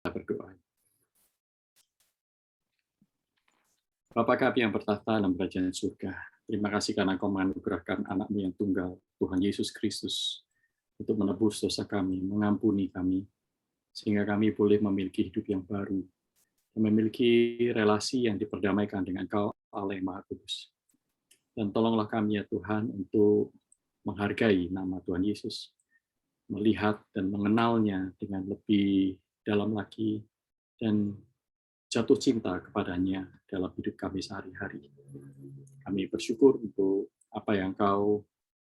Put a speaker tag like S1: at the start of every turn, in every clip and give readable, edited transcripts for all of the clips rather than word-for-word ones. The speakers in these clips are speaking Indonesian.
S1: Berdoa. Bapa kami yang bertahta dalam kerajaan surga, terima kasih karena Engkau menganugerahkan anak-Mu yang tunggal, Tuhan Yesus Kristus, untuk menebus dosa kami, mengampuni kami, sehingga kami boleh memiliki hidup yang baru, memiliki relasi yang diperdamaikan dengan Engkau, Allah yang Maha Kudus. Dan tolonglah kami ya Tuhan untuk menghargai nama Tuhan Yesus, melihat dan mengenalnya dengan lebih dalam lagi, dan jatuh cinta kepadanya dalam hidup kami sehari-hari. Kami bersyukur untuk apa yang Kau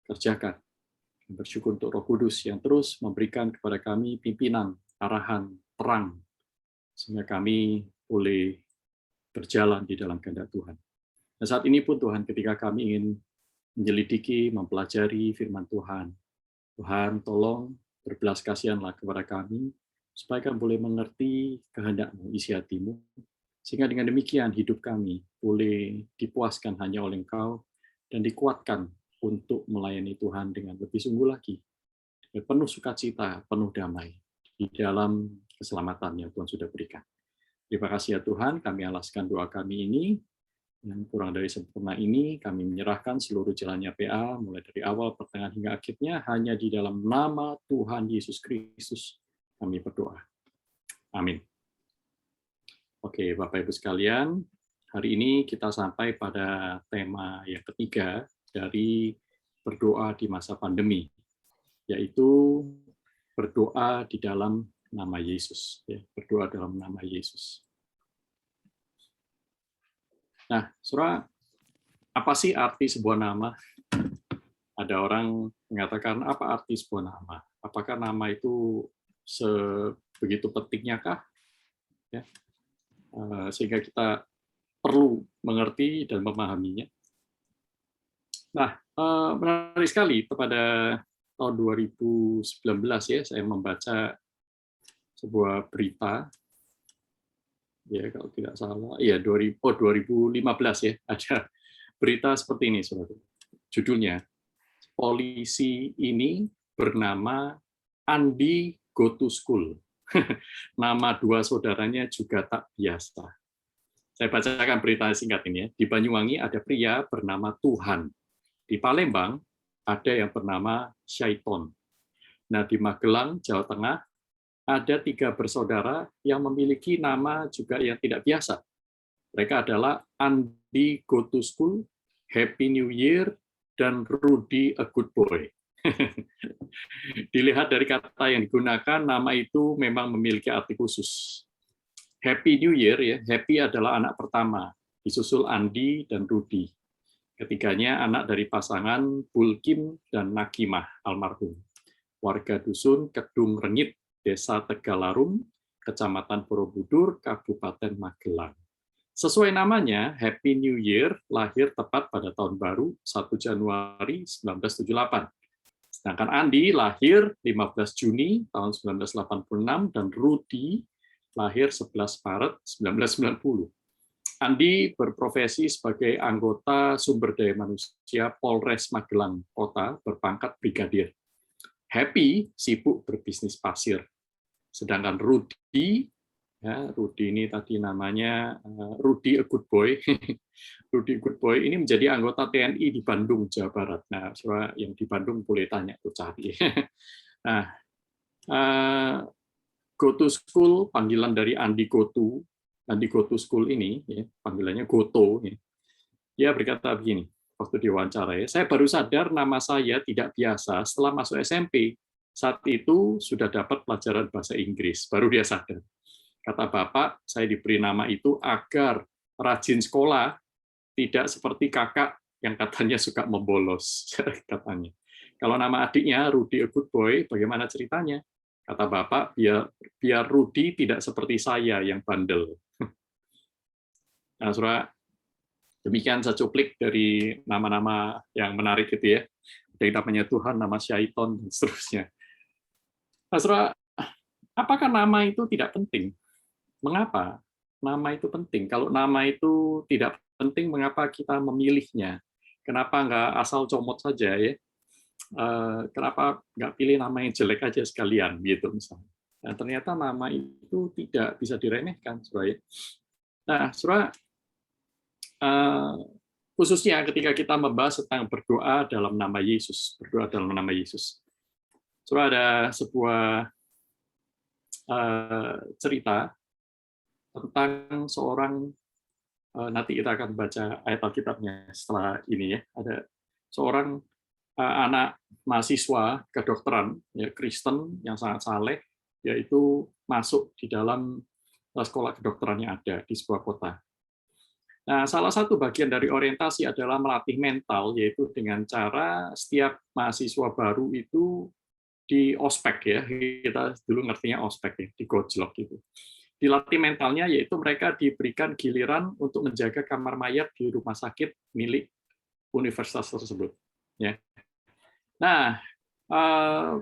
S1: kerjakan. Bersyukur untuk Roh Kudus yang terus memberikan kepada kami pimpinan, arahan, terang, sehingga kami boleh berjalan di dalam kehendak Tuhan. Dan saat ini pun Tuhan, ketika kami ingin menyelidiki, mempelajari firman Tuhan, Tuhan tolong berbelas kasihanlah kepada kami, supaya kami boleh mengerti kehendak-Mu, isi hati-Mu, sehingga dengan demikian hidup kami boleh dipuaskan hanya oleh Engkau dan dikuatkan untuk melayani Tuhan dengan lebih sungguh lagi, penuh sukacita, penuh damai di dalam keselamatan yang Tuhan sudah berikan. Terima kasih ya Tuhan, kami alaskan doa kami ini, yang kurang dari sempurna ini, kami menyerahkan seluruh jalannya PA, mulai dari awal, pertengahan, hingga akhirnya, hanya di dalam nama Tuhan Yesus Kristus, kami berdoa. Amin. Oke, Bapak Ibu sekalian, hari ini kita sampai pada tema yang ketiga dari berdoa di masa pandemi, yaitu berdoa di dalam nama Yesus. Berdoa dalam nama Yesus. Nah, saudara, apa sih arti sebuah nama? Ada orang mengatakan, apa arti sebuah nama? Apakah nama itu sebegitu pentingnya kah? Ya, sehingga kita perlu mengerti dan memahaminya. Nah, menarik sekali pada tahun 2019 ya, saya membaca sebuah berita, ya kalau tidak salah, ya 2015 ya, ada berita seperti ini, saudara. Judulnya, polisi ini bernama Andi Go to School. Nama dua saudaranya juga tak biasa. Saya bacakan berita singkat ini ya. Di Banyuwangi ada pria bernama Tuhan. Di Palembang ada yang bernama Syaiton. Nah, di Magelang, Jawa Tengah, ada 3 bersaudara yang memiliki nama juga yang tidak biasa. Mereka adalah Andi Go to School, Happy New Year, dan Rudy a Good Boy. Dilihat dari kata yang digunakan, nama itu memang memiliki arti khusus. Happy New Year, ya. Happy adalah anak pertama, disusul Andi dan Rudy. Ketiganya anak dari pasangan Bulkim dan Nakimah almarhum. Warga dusun Kedung Rengit, Desa Tegalarum, Kecamatan Borobudur, Kabupaten Magelang. Sesuai namanya, Happy New Year lahir tepat pada tahun baru 1 Januari 1978. Sedangkan Andi lahir 15 Juni tahun 1986 dan Rudy lahir 11 Maret 1990. Andi berprofesi sebagai anggota sumber daya manusia Polres Magelang Kota berpangkat brigadir. Happy sibuk berbisnis pasir. Sedangkan Rudy, ya, Rudy ini tadi namanya Rudy a Good Boy. Rudy Good Boy ini menjadi anggota TNI di Bandung, Jawa Barat. Nah, saudara yang di Bandung boleh tanya, tuh cari. Nah, Go to School, panggilan dari Andi Go to School ini, ya, panggilannya Goto. Ya. Dia berkata begini, waktu diwawancara, saya baru sadar nama saya tidak biasa setelah masuk SMP. Saat itu sudah dapat pelajaran bahasa Inggris, baru dia sadar. Kata Bapak, saya diberi nama itu agar rajin sekolah, tidak seperti kakak yang katanya suka membolos. Katanya. Kalau nama adiknya Rudy a Good Boy, bagaimana ceritanya? Kata Bapak, biar Rudy tidak seperti saya yang bandel. Nah, saudara, demikian secuplik dari nama-nama yang menarik itu ya. Dari namanya Tuhan, nama Syaiton, dan seterusnya. Nah, saudara, apakah nama itu tidak penting? Mengapa nama itu penting? Kalau nama itu tidak penting, mengapa kita memilihnya? Kenapa nggak asal comot saja ya? Kenapa nggak pilih nama yang jelek aja sekalian, gitu misalnya? Dan ternyata nama itu tidak bisa diremehkan, saudara. Nah, saudara, khususnya ketika kita membahas tentang berdoa dalam nama Yesus, berdoa dalam nama Yesus. Saudara, ada sebuah cerita tentang seorang, nanti kita akan baca ayat Alkitabnya setelah ini ya. Ada seorang anak mahasiswa kedokteran ya, Kristen yang sangat saleh, yaitu masuk di dalam sekolah kedokteran yang ada di sebuah kota. Nah, salah satu bagian dari orientasi adalah melatih mental, yaitu dengan cara setiap mahasiswa baru itu di ospek ya, kita dulu ngertinya ospek ya, di gojlok gitu. Dilatih mentalnya, yaitu mereka diberikan giliran untuk menjaga kamar mayat di rumah sakit milik universitas tersebut. Ya. Nah,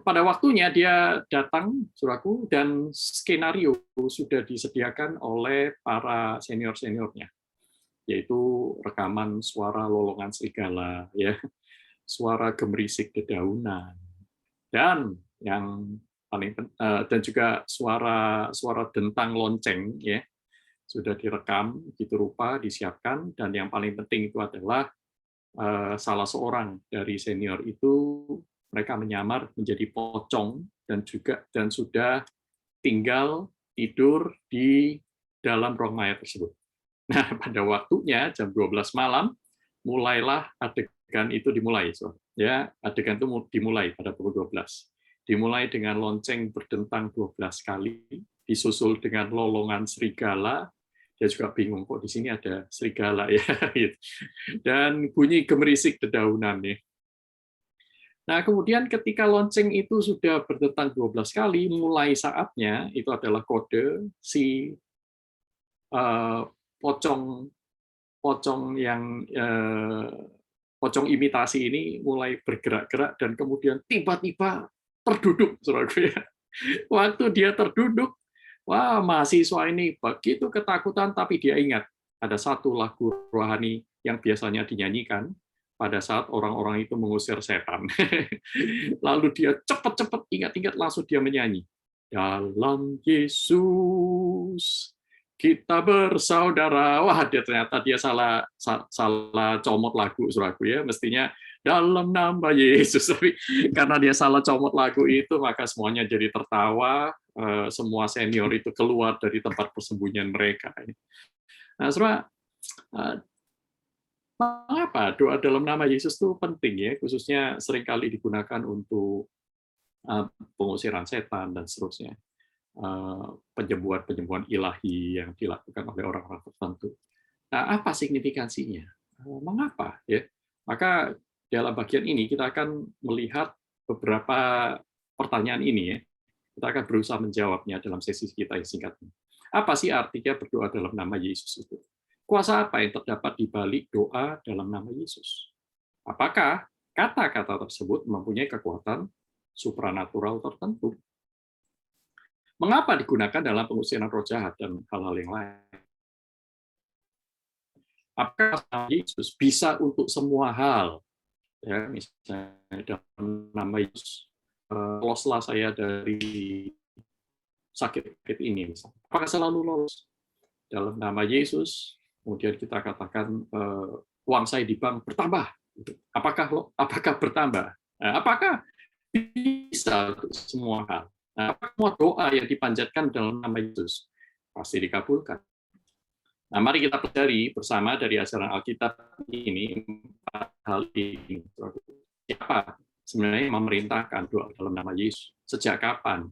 S1: pada waktunya dia datang, saudaraku, dan skenario sudah disediakan oleh para senior-seniornya, yaitu rekaman suara lolongan serigala, ya, suara gemerisik dedaunan, dan yang paling dan juga suara dentang lonceng, ya, sudah direkam gitu rupa, disiapkan, dan yang paling penting itu adalah salah seorang dari senior itu mereka menyamar menjadi pocong dan sudah tinggal tidur di dalam ruang mayat tersebut. Nah, pada waktunya jam 12 malam mulailah adegan itu dimulai, so. Ya, adegan itu dimulai pada pukul 12. Dimulai dengan lonceng berdentang 12 kali, disusul dengan lolongan serigala. Dia juga bingung kok di sini ada serigala ya, dan bunyi gemerisik dedaunan nih. Nah, kemudian ketika lonceng itu sudah berdentang 12 kali, mulai saatnya itu adalah kode si pocong imitasi ini mulai bergerak-gerak dan kemudian tiba-tiba terduduk, saudaraku ya. Waktu dia terduduk, wah, mahasiswa ini begitu ketakutan, tapi dia ingat ada satu lagu rohani yang biasanya dinyanyikan pada saat orang-orang itu mengusir setan. Lalu dia cepat-cepat ingat-ingat, langsung dia menyanyi. Dalam Yesus kita bersaudara. Wah, ternyata dia salah comot lagu, saudaraku ya. Mestinya dalam nama Yesus, tapi karena dia salah comot lagu itu, maka semuanya jadi tertawa. Semua senior itu keluar dari tempat persembunyian mereka. Nah, saudara, mengapa doa dalam nama Yesus itu penting ya? Khususnya seringkali digunakan untuk pengusiran setan dan seterusnya. Penyembuhan ilahi yang dilakukan oleh orang-orang tertentu. Nah, apa signifikansinya? Mengapa? Ya, maka dalam bagian ini kita akan melihat beberapa pertanyaan ini ya. Kita akan berusaha menjawabnya dalam sesi kita yang singkat ini. Apa sih artinya berdoa dalam nama Yesus itu? Kuasa apa yang terdapat di balik doa dalam nama Yesus? Apakah kata-kata tersebut mempunyai kekuatan supranatural tertentu? Mengapa digunakan dalam pengusiran roh jahat dan hal-hal yang lain? Apakah Yesus bisa untuk semua hal? Ya, misalnya dalam nama Yesus, loloslah saya dari sakit ini. Misalnya. Apakah selalu lolos? Dalam nama Yesus, kemudian kita katakan uang saya di bank bertambah. Apakah bertambah? Apakah bisa untuk semua hal? Nah, semua doa yang dipanjatkan dalam nama Yesus pasti dikabulkan. Nah, mari kita pelajari bersama dari ajaran Alkitab ini empat hal ini. Siapa sebenarnya yang memerintahkan doa dalam nama Yesus? Sejak kapan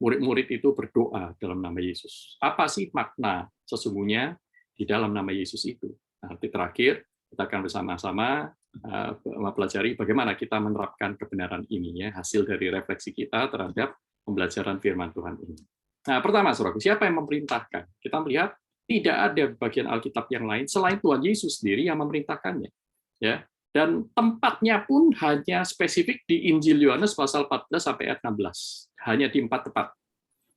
S1: murid-murid itu berdoa dalam nama Yesus? Apa sih makna sesungguhnya di dalam nama Yesus itu? Nanti terakhir kita akan bersama-sama mempelajari bagaimana kita menerapkan kebenaran ini ya, hasil dari refleksi kita terhadap pembelajaran firman Tuhan ini. Nah, pertama, saudaraku, siapa yang memerintahkan? Kita melihat tidak ada bagian Alkitab yang lain selain Tuhan Yesus sendiri yang memerintahkannya. Ya, dan tempatnya pun hanya spesifik di Injil Yohanes pasal 14 sampai ayat 16. Hanya di 4 tempat.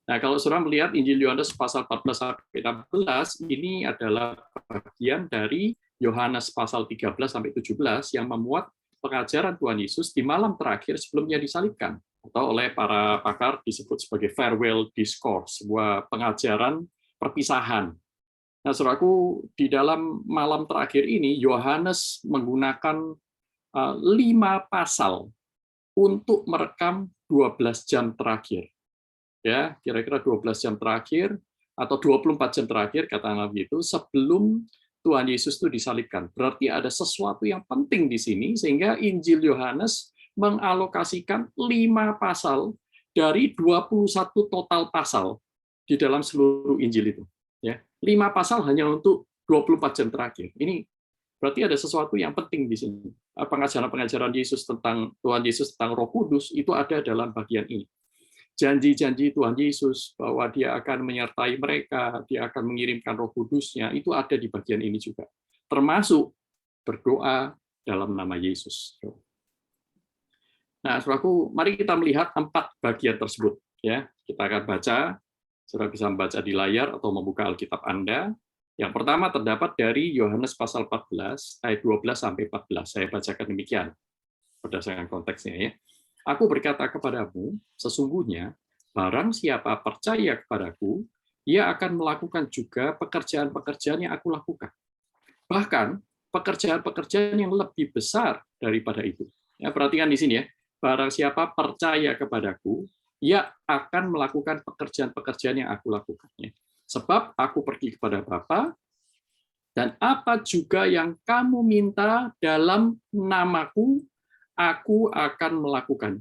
S1: Nah, kalau saudara melihat Injil Yohanes pasal 14 sampai 16, ini adalah bagian dari Yohanes pasal 13 sampai 17 yang memuat pengajaran Tuhan Yesus di malam terakhir sebelum dia disalibkan. atau oleh para pakar disebut sebagai farewell discourse, sebuah pengajaran perpisahan. Nah, saudaraku, di dalam malam terakhir ini Yohanes menggunakan 5 pasal untuk merekam 12 jam terakhir. Ya, kira-kira 12 jam terakhir atau 24 jam terakhir katakanlah begitu sebelum Tuhan Yesus itu disalibkan. Berarti ada sesuatu yang penting di sini sehingga Injil Yohanes mengalokasikan 5 pasal dari 21 total pasal di dalam seluruh Injil itu. Ya, 5 pasal hanya untuk 24 jam terakhir. Ini berarti ada sesuatu yang penting di sini. Pengajaran-pengajaran Yesus tentang Tuhan Yesus tentang Roh Kudus itu ada dalam bagian ini. Janji-janji Tuhan Yesus bahwa Dia akan menyertai mereka, Dia akan mengirimkan Roh Kudus-Nya, itu ada di bagian ini juga. Termasuk berdoa dalam nama Yesus. Nah, saudaraku, mari kita melihat 4 bagian tersebut. Ya, kita akan baca. Saudara bisa membaca di layar atau membuka Alkitab Anda. Yang pertama terdapat dari Yohanes pasal 14 ayat 12 sampai 14. Saya bacakan demikian berdasarkan konteksnya ya. Aku berkata kepadamu, sesungguhnya barang siapa percaya kepadaku, ia akan melakukan juga pekerjaan-pekerjaan yang aku lakukan. Bahkan pekerjaan-pekerjaan yang lebih besar daripada itu. Ya, perhatikan di sini ya. Barang siapa percaya kepadaku, ia akan melakukan pekerjaan-pekerjaan yang aku lakukan. Sebab aku pergi kepada Bapa, dan apa juga yang kamu minta dalam namaku, aku akan melakukan,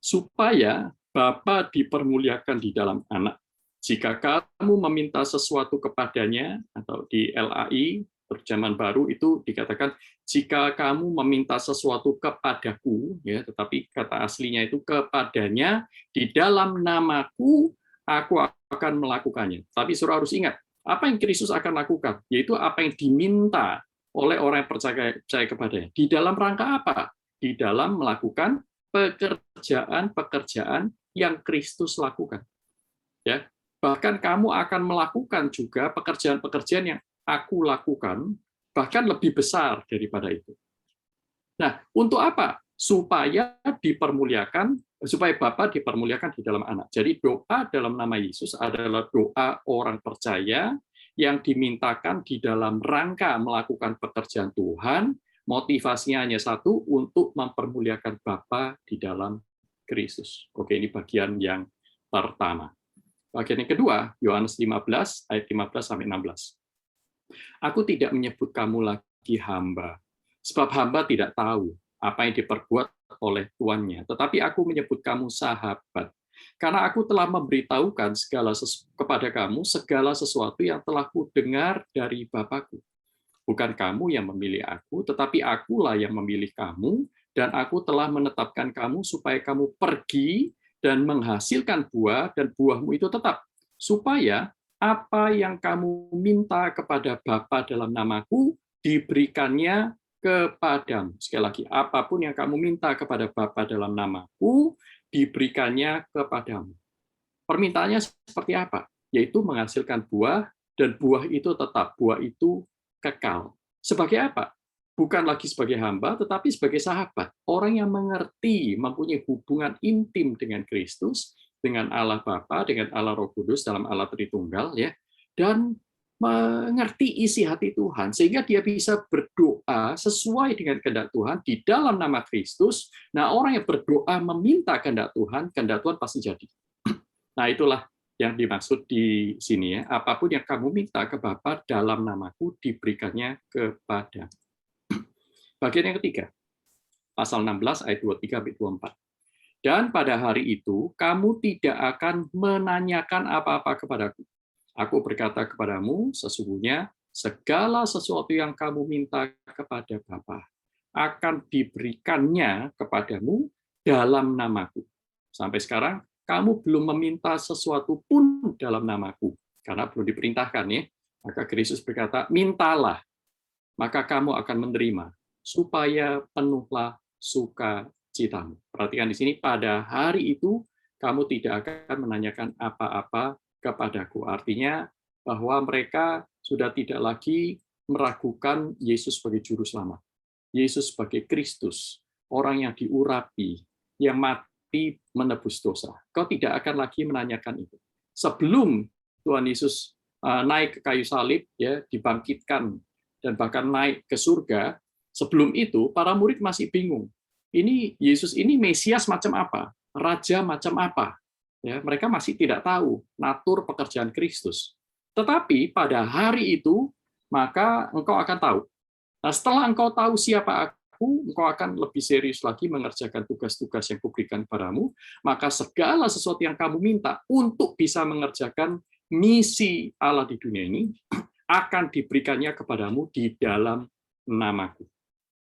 S1: supaya Bapa dipermuliakan di dalam Anak. Jika kamu meminta sesuatu kepadanya, atau di LAI, terjemahan baru itu dikatakan, jika kamu meminta sesuatu kepadaku, ya, tetapi kata aslinya itu kepadanya, di dalam namaku, aku akan melakukannya. Tapi saudara harus ingat, apa yang Kristus akan lakukan? Yaitu apa yang diminta oleh orang yang percaya kepadanya. Di dalam rangka apa? Di dalam melakukan pekerjaan-pekerjaan yang Kristus lakukan. Ya, bahkan kamu akan melakukan juga pekerjaan-pekerjaan yang aku lakukan, bahkan lebih besar daripada itu. Nah, untuk apa? Supaya Bapa dipermuliakan di dalam Anak. Jadi doa dalam nama Yesus adalah doa orang percaya yang dimintakan di dalam rangka melakukan pekerjaan Tuhan. Motivasinya hanya satu, untuk mempermuliakan Bapa di dalam Kristus. Oke, ini bagian yang pertama. Bagian yang kedua, Yohanes 15 ayat 15 sampai 16. Aku tidak menyebut kamu lagi hamba, sebab hamba tidak tahu apa yang diperbuat oleh tuannya, tetapi aku menyebut kamu sahabat, karena aku telah memberitahukan kepada kamu segala sesuatu yang telah kudengar dari Bapakku. Bukan kamu yang memilih aku, tetapi akulah yang memilih kamu, dan aku telah menetapkan kamu supaya kamu pergi dan menghasilkan buah, dan buahmu itu tetap, supaya apa yang kamu minta kepada Bapa dalam namaku, diberikannya kepadamu. Sekali lagi, apapun yang kamu minta kepada Bapa dalam namaku, diberikannya kepadamu. Permintaannya seperti apa? Yaitu menghasilkan buah, dan buah itu tetap, buah itu kekal. Sebagai apa? Bukan lagi sebagai hamba, tetapi sebagai sahabat. Orang yang mengerti, mempunyai hubungan intim dengan Kristus, dengan Allah Bapa, dengan Allah Roh Kudus, dalam Allah Tritunggal, ya, dan mengerti isi hati Tuhan, sehingga dia bisa berdoa sesuai dengan kehendak Tuhan di dalam nama Kristus. Nah, orang yang berdoa meminta kehendak Tuhan pasti jadi. Nah, itulah yang dimaksud di sini ya. Apapun yang kamu minta ke Bapa dalam namaku, diberikannya kepada. Bagian yang ketiga, pasal 16 ayat 23-24. Dan pada hari itu, kamu tidak akan menanyakan apa-apa kepadaku. Aku berkata kepadamu, sesungguhnya segala sesuatu yang kamu minta kepada Bapa akan diberikannya kepadamu dalam namaku. Sampai sekarang, kamu belum meminta sesuatu pun dalam namaku, karena belum diperintahkan ya. Maka Kristus berkata, mintalah, maka kamu akan menerima, supaya penuhlah sukacitamu. Perhatikan di sini, pada hari itu kamu tidak akan menanyakan apa-apa kepadaku. Artinya bahwa mereka sudah tidak lagi meragukan Yesus sebagai juru selamat. Yesus sebagai Kristus, orang yang diurapi, yang mati, mati menebus dosa. Kau tidak akan lagi menanyakan itu. Sebelum Tuhan Yesus naik ke kayu salib, ya, dibangkitkan dan bahkan naik ke surga, sebelum itu para murid masih bingung. Ini Yesus ini Mesias macam apa? Raja macam apa? Ya, mereka masih tidak tahu natur pekerjaan Kristus. Tetapi pada hari itu, maka engkau akan tahu. Nah, setelah engkau tahu siapa aku, engkau akan lebih serius lagi mengerjakan tugas-tugas yang kuberikan padamu, maka segala sesuatu yang kamu minta untuk bisa mengerjakan misi Allah di dunia ini, akan diberikannya kepadamu di dalam namaku.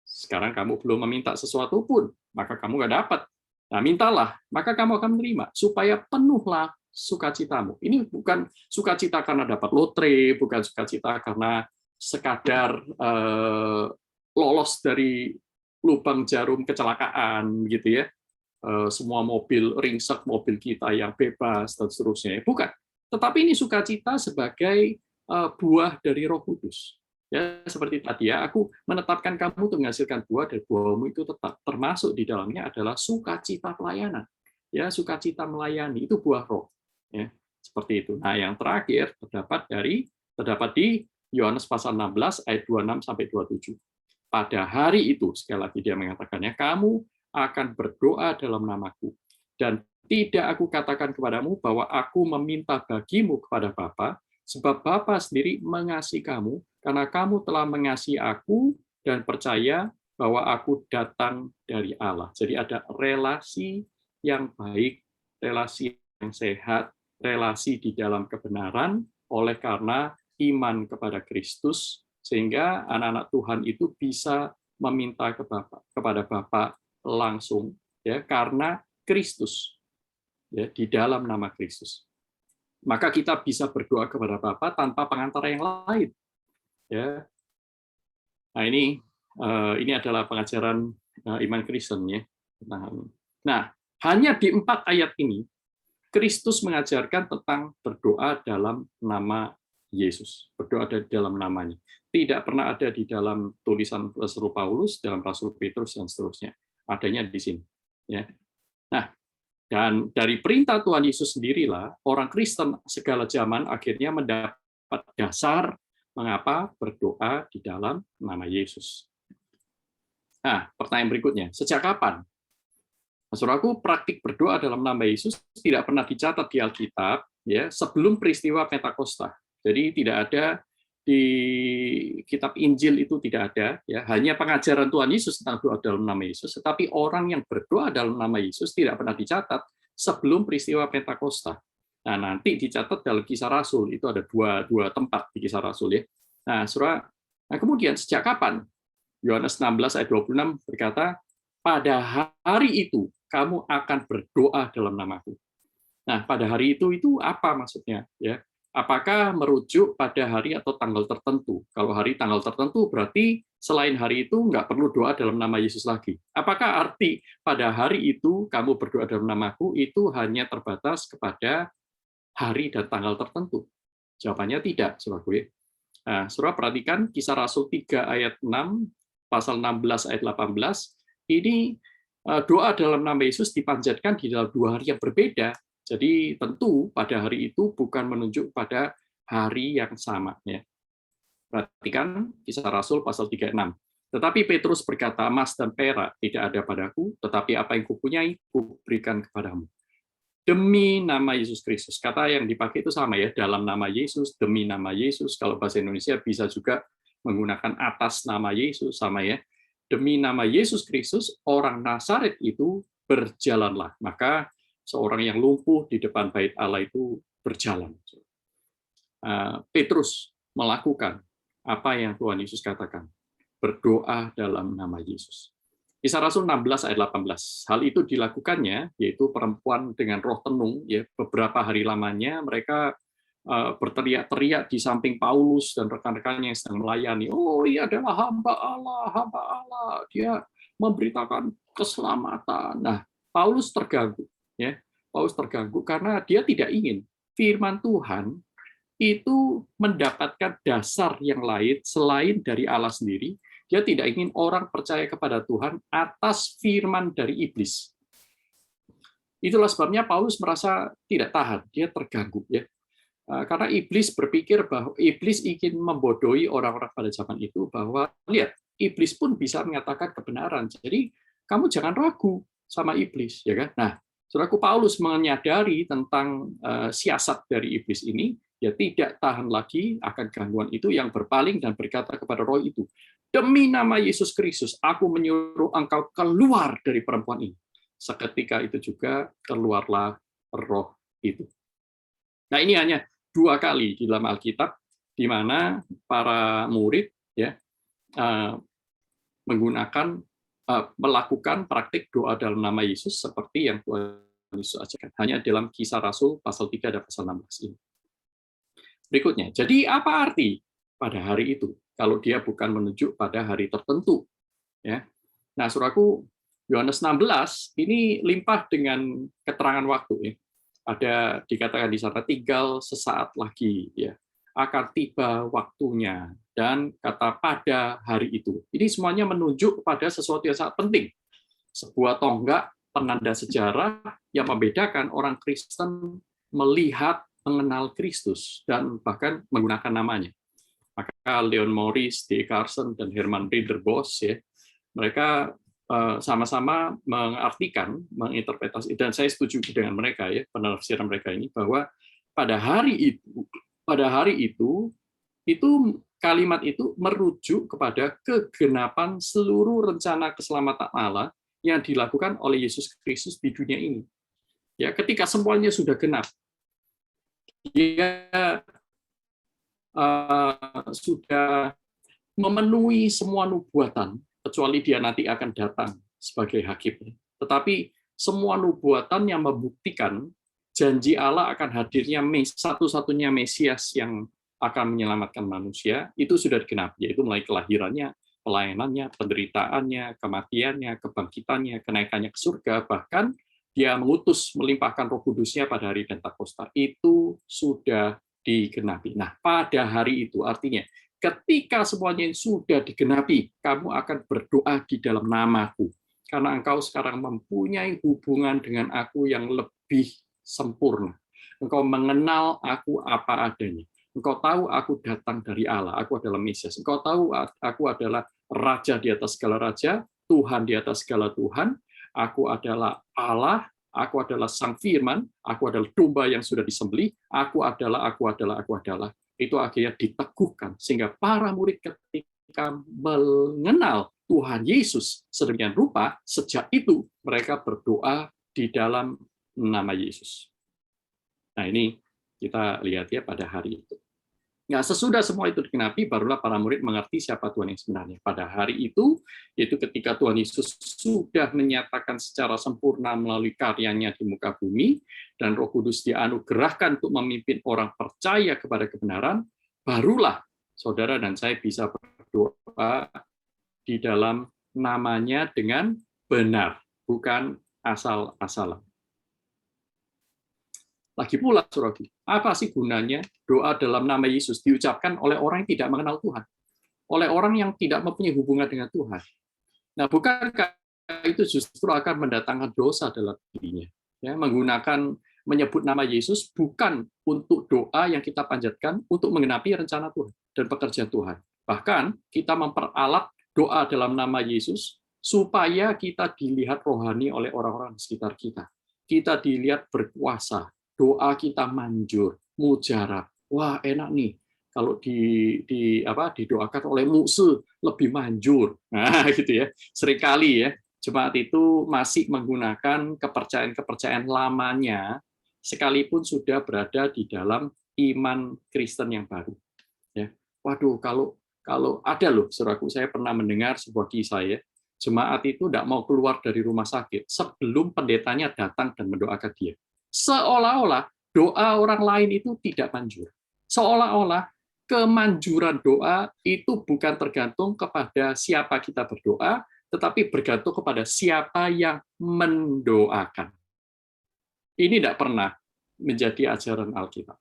S1: Sekarang kamu belum meminta sesuatu pun, maka kamu nggak dapat. Nah, mintalah, maka kamu akan menerima, supaya penuhlah sukacitamu. Ini bukan sukacita karena dapat lotre, bukan sukacita karena sekadar lolos dari lubang jarum kecelakaan, gitu ya. Semua mobil ringsek, mobil kita yang bebas, dan seterusnya. Bukan. Tetapi ini sukacita sebagai buah dari Roh Kudus. Ya, seperti tadi ya, aku menetapkan kamu untuk menghasilkan buah, dan buahmu itu tetap termasuk di dalamnya adalah sukacita pelayanan. Ya, sukacita melayani itu buah Roh. Ya, seperti itu. Nah, yang terakhir terdapat di Yohanes pasal 16 ayat 26 sampai 27. Pada hari itu, sekali lagi dia mengatakannya, kamu akan berdoa dalam namaku, dan tidak aku katakan kepadamu bahwa aku meminta bagimu kepada Bapa, sebab Bapa sendiri mengasihi kamu, karena kamu telah mengasihi aku dan percaya bahwa aku datang dari Allah. Jadi ada relasi yang baik, relasi yang sehat, relasi di dalam kebenaran, oleh karena iman kepada Kristus, sehingga anak-anak Tuhan itu bisa meminta kepada Bapa langsung, ya, karena Kristus, ya, di dalam nama Kristus. Maka kita bisa berdoa kepada Bapa tanpa pengantara yang lain. Ya. Nah, ini adalah pengajaran iman Kristen, ya. Nah, hanya di 4 ayat ini Kristus mengajarkan tentang berdoa dalam nama Yesus, berdoa di dalam namanya. Tidak pernah ada di dalam tulisan Rasul Paulus, dalam Rasul Petrus, dan seterusnya. Adanya di sini. Ya. Nah, dan dari perintah Tuhan Yesus sendirilah, orang Kristen segala zaman akhirnya mendapat dasar mengapa berdoa di dalam nama Yesus. Nah, pertanyaan berikutnya, sejak kapan? Saudaraku, praktik berdoa dalam nama Yesus tidak pernah dicatat di Alkitab, ya, sebelum peristiwa Pentakosta. Jadi tidak ada di kitab Injil, itu tidak ada, ya, hanya pengajaran Tuhan Yesus tentang doa dalam nama Yesus, tetapi orang yang berdoa dalam nama Yesus tidak pernah dicatat sebelum peristiwa Pentakosta. Nah, nanti dicatat dalam Kisah Rasul, itu ada dua tempat di Kisah Rasul, ya. Nah, Saudara, nah kemudian sejak kapan? Yohanes 16 ayat 26 berkata, pada hari itu kamu akan berdoa dalam namaku. Nah, pada hari itu apa maksudnya? Ya, apakah merujuk pada hari atau tanggal tertentu? Kalau hari tanggal tertentu berarti selain hari itu nggak perlu doa dalam nama Yesus lagi. Apakah arti pada hari itu kamu berdoa dalam namaku itu hanya terbatas kepada hari dan tanggal tertentu? Jawabannya tidak, saudaraku, ya. Nah, saudara perhatikan Kisah Rasul 3 ayat 6, pasal 16 ayat 18, ini doa dalam nama Yesus dipanjatkan di dalam 2 hari yang berbeda. Jadi tentu pada hari itu bukan menunjuk pada hari yang sama. Ya. Perhatikan Kisah Rasul pasal 36. Tetapi Petrus berkata, emas dan perak tidak ada padaku, tetapi apa yang kupunyai, kuberikan kepadamu. Demi nama Yesus Kristus. Kata yang dipakai itu sama, ya, dalam nama Yesus, demi nama Yesus. Kalau bahasa Indonesia bisa juga menggunakan atas nama Yesus, sama, ya. Demi nama Yesus Kristus, orang Nazaret itu berjalanlah. Maka seorang yang lumpuh di depan bait Allah itu berjalan. Petrus melakukan apa yang Tuhan Yesus katakan. Berdoa dalam nama Yesus. Kisah Rasul 16 ayat 18. Hal itu dilakukannya, yaitu perempuan dengan roh tenung, ya, beberapa hari lamanya mereka berteriak-teriak di samping Paulus dan rekan-rekannya yang sedang melayani. Oh, ia adalah hamba Allah, dia memberitakan keselamatan. Nah, Paulus terganggu, ya. Paulus terganggu karena dia tidak ingin firman Tuhan itu mendapatkan dasar yang lain selain dari Allah sendiri. Dia tidak ingin orang percaya kepada Tuhan atas firman dari iblis. Itulah sebabnya Paulus merasa tidak tahan, dia terganggu ya. Karena iblis berpikir bahwa iblis ingin membodohi orang-orang pada zaman itu bahwa lihat, iblis pun bisa mengatakan kebenaran. Jadi kamu jangan ragu sama iblis, ya kan? Nah, saudaraku, Paulus menyadari tentang siasat dari iblis ini, ya tidak tahan lagi akan gangguan itu, yang berpaling dan berkata kepada roh itu, demi nama Yesus Kristus, aku menyuruh engkau keluar dari perempuan ini. Seketika itu juga keluarlah roh itu. Nah, ini hanya 2 kali di dalam Alkitab di mana para murid ya melakukan praktik doa dalam nama Yesus seperti yang Tuhan Yesus ajarkan. Hanya dalam Kisah Rasul pasal 3 dan pasal 16 ini. Berikutnya, jadi apa arti pada hari itu kalau dia bukan menunjuk pada hari tertentu? Ya. Nah, saudaraku, Yohanes 16 ini limpah dengan keterangan waktu. Ya. Ada dikatakan di sana tinggal sesaat lagi, ya akan tiba waktunya, dan kata pada hari itu. Ini semuanya menunjuk kepada sesuatu yang sangat penting. Sebuah tonggak penanda sejarah yang membedakan orang Kristen melihat, mengenal Kristus, dan bahkan menggunakan namanya. Maka Leon Morris, D. Carson, dan Herman Ridderbos, ya, mereka sama-sama mengartikan, menginterpretasi, dan saya setuju dengan mereka ya, penafsiran mereka ini, bahwa pada hari itu kalimat itu merujuk kepada kegenapan seluruh rencana keselamatan Allah yang dilakukan oleh Yesus Kristus di dunia ini. Ya, ketika semuanya sudah genap, dia sudah memenuhi semua nubuatan, kecuali dia nanti akan datang sebagai hakim. Tetapi semua nubuatan yang membuktikan janji Allah akan hadirnya satu-satunya Mesias yang akan menyelamatkan manusia, itu sudah digenapi, yaitu mulai kelahirannya, pelayanannya, penderitaannya, kematiannya, kebangkitannya, kenaikannya ke surga, bahkan dia mengutus melimpahkan Roh Kudus-Nya pada hari Pentakosta. Itu sudah digenapi. Nah, pada hari itu artinya ketika semuanya sudah digenapi, kamu akan berdoa di dalam namaku. Karena engkau sekarang mempunyai hubungan dengan aku yang lebih sempurna. Engkau mengenal aku apa adanya. Engkau tahu aku datang dari Allah. Aku adalah Mesias. Engkau tahu aku adalah Raja di atas segala raja, Tuhan di atas segala Tuhan. Aku adalah Allah. Aku adalah Sang Firman. Aku adalah domba yang sudah disembelih. Aku adalah. Itu akhirnya diteguhkan sehingga para murid ketika mengenal Tuhan Yesus sedemikian rupa, sejak itu mereka berdoa di dalam nama Yesus. Nah, ini kita lihat ya pada hari itu. Nah, sesudah semua itu digenapi, barulah para murid mengerti siapa Tuhan yang sebenarnya. Pada hari itu, yaitu ketika Tuhan Yesus sudah menyatakan secara sempurna melalui karyanya di muka bumi, dan Roh Kudus dianugerahkan untuk memimpin orang percaya kepada kebenaran, barulah saudara dan saya bisa berdoa di dalam namanya dengan benar, bukan asal-asalan. Lagi pula, saudara, apa sih gunanya doa dalam nama Yesus diucapkan oleh orang yang tidak mengenal Tuhan, oleh orang yang tidak mempunyai hubungan dengan Tuhan? Nah, bukankah itu justru akan mendatangkan dosa dalam dirinya? Ya, menyebut nama Yesus bukan untuk doa yang kita panjatkan untuk menggenapi rencana Tuhan dan pekerjaan Tuhan. Bahkan kita memperalat doa dalam nama Yesus supaya kita dilihat rohani oleh orang-orang di sekitar kita. Kita dilihat berkuasa. Doa kita manjur, mujarab. Wah, enak nih kalau didoakan oleh musuh lebih manjur. Nah, gitu ya. Seringkali ya, jemaat itu masih menggunakan kepercayaan-kepercayaan lamanya sekalipun sudah berada di dalam iman Kristen yang baru. Ya. Waduh, kalau ada loh, saudaraku, saya pernah mendengar sebuah kisah ya. Jemaat itu tidak mau keluar dari rumah sakit sebelum pendetanya datang dan mendoakan dia. Seolah-olah doa orang lain itu tidak manjur. Seolah-olah kemanjuran doa itu bukan tergantung kepada siapa kita berdoa, tetapi bergantung kepada siapa yang mendoakan. Ini tidak pernah menjadi ajaran Alkitab.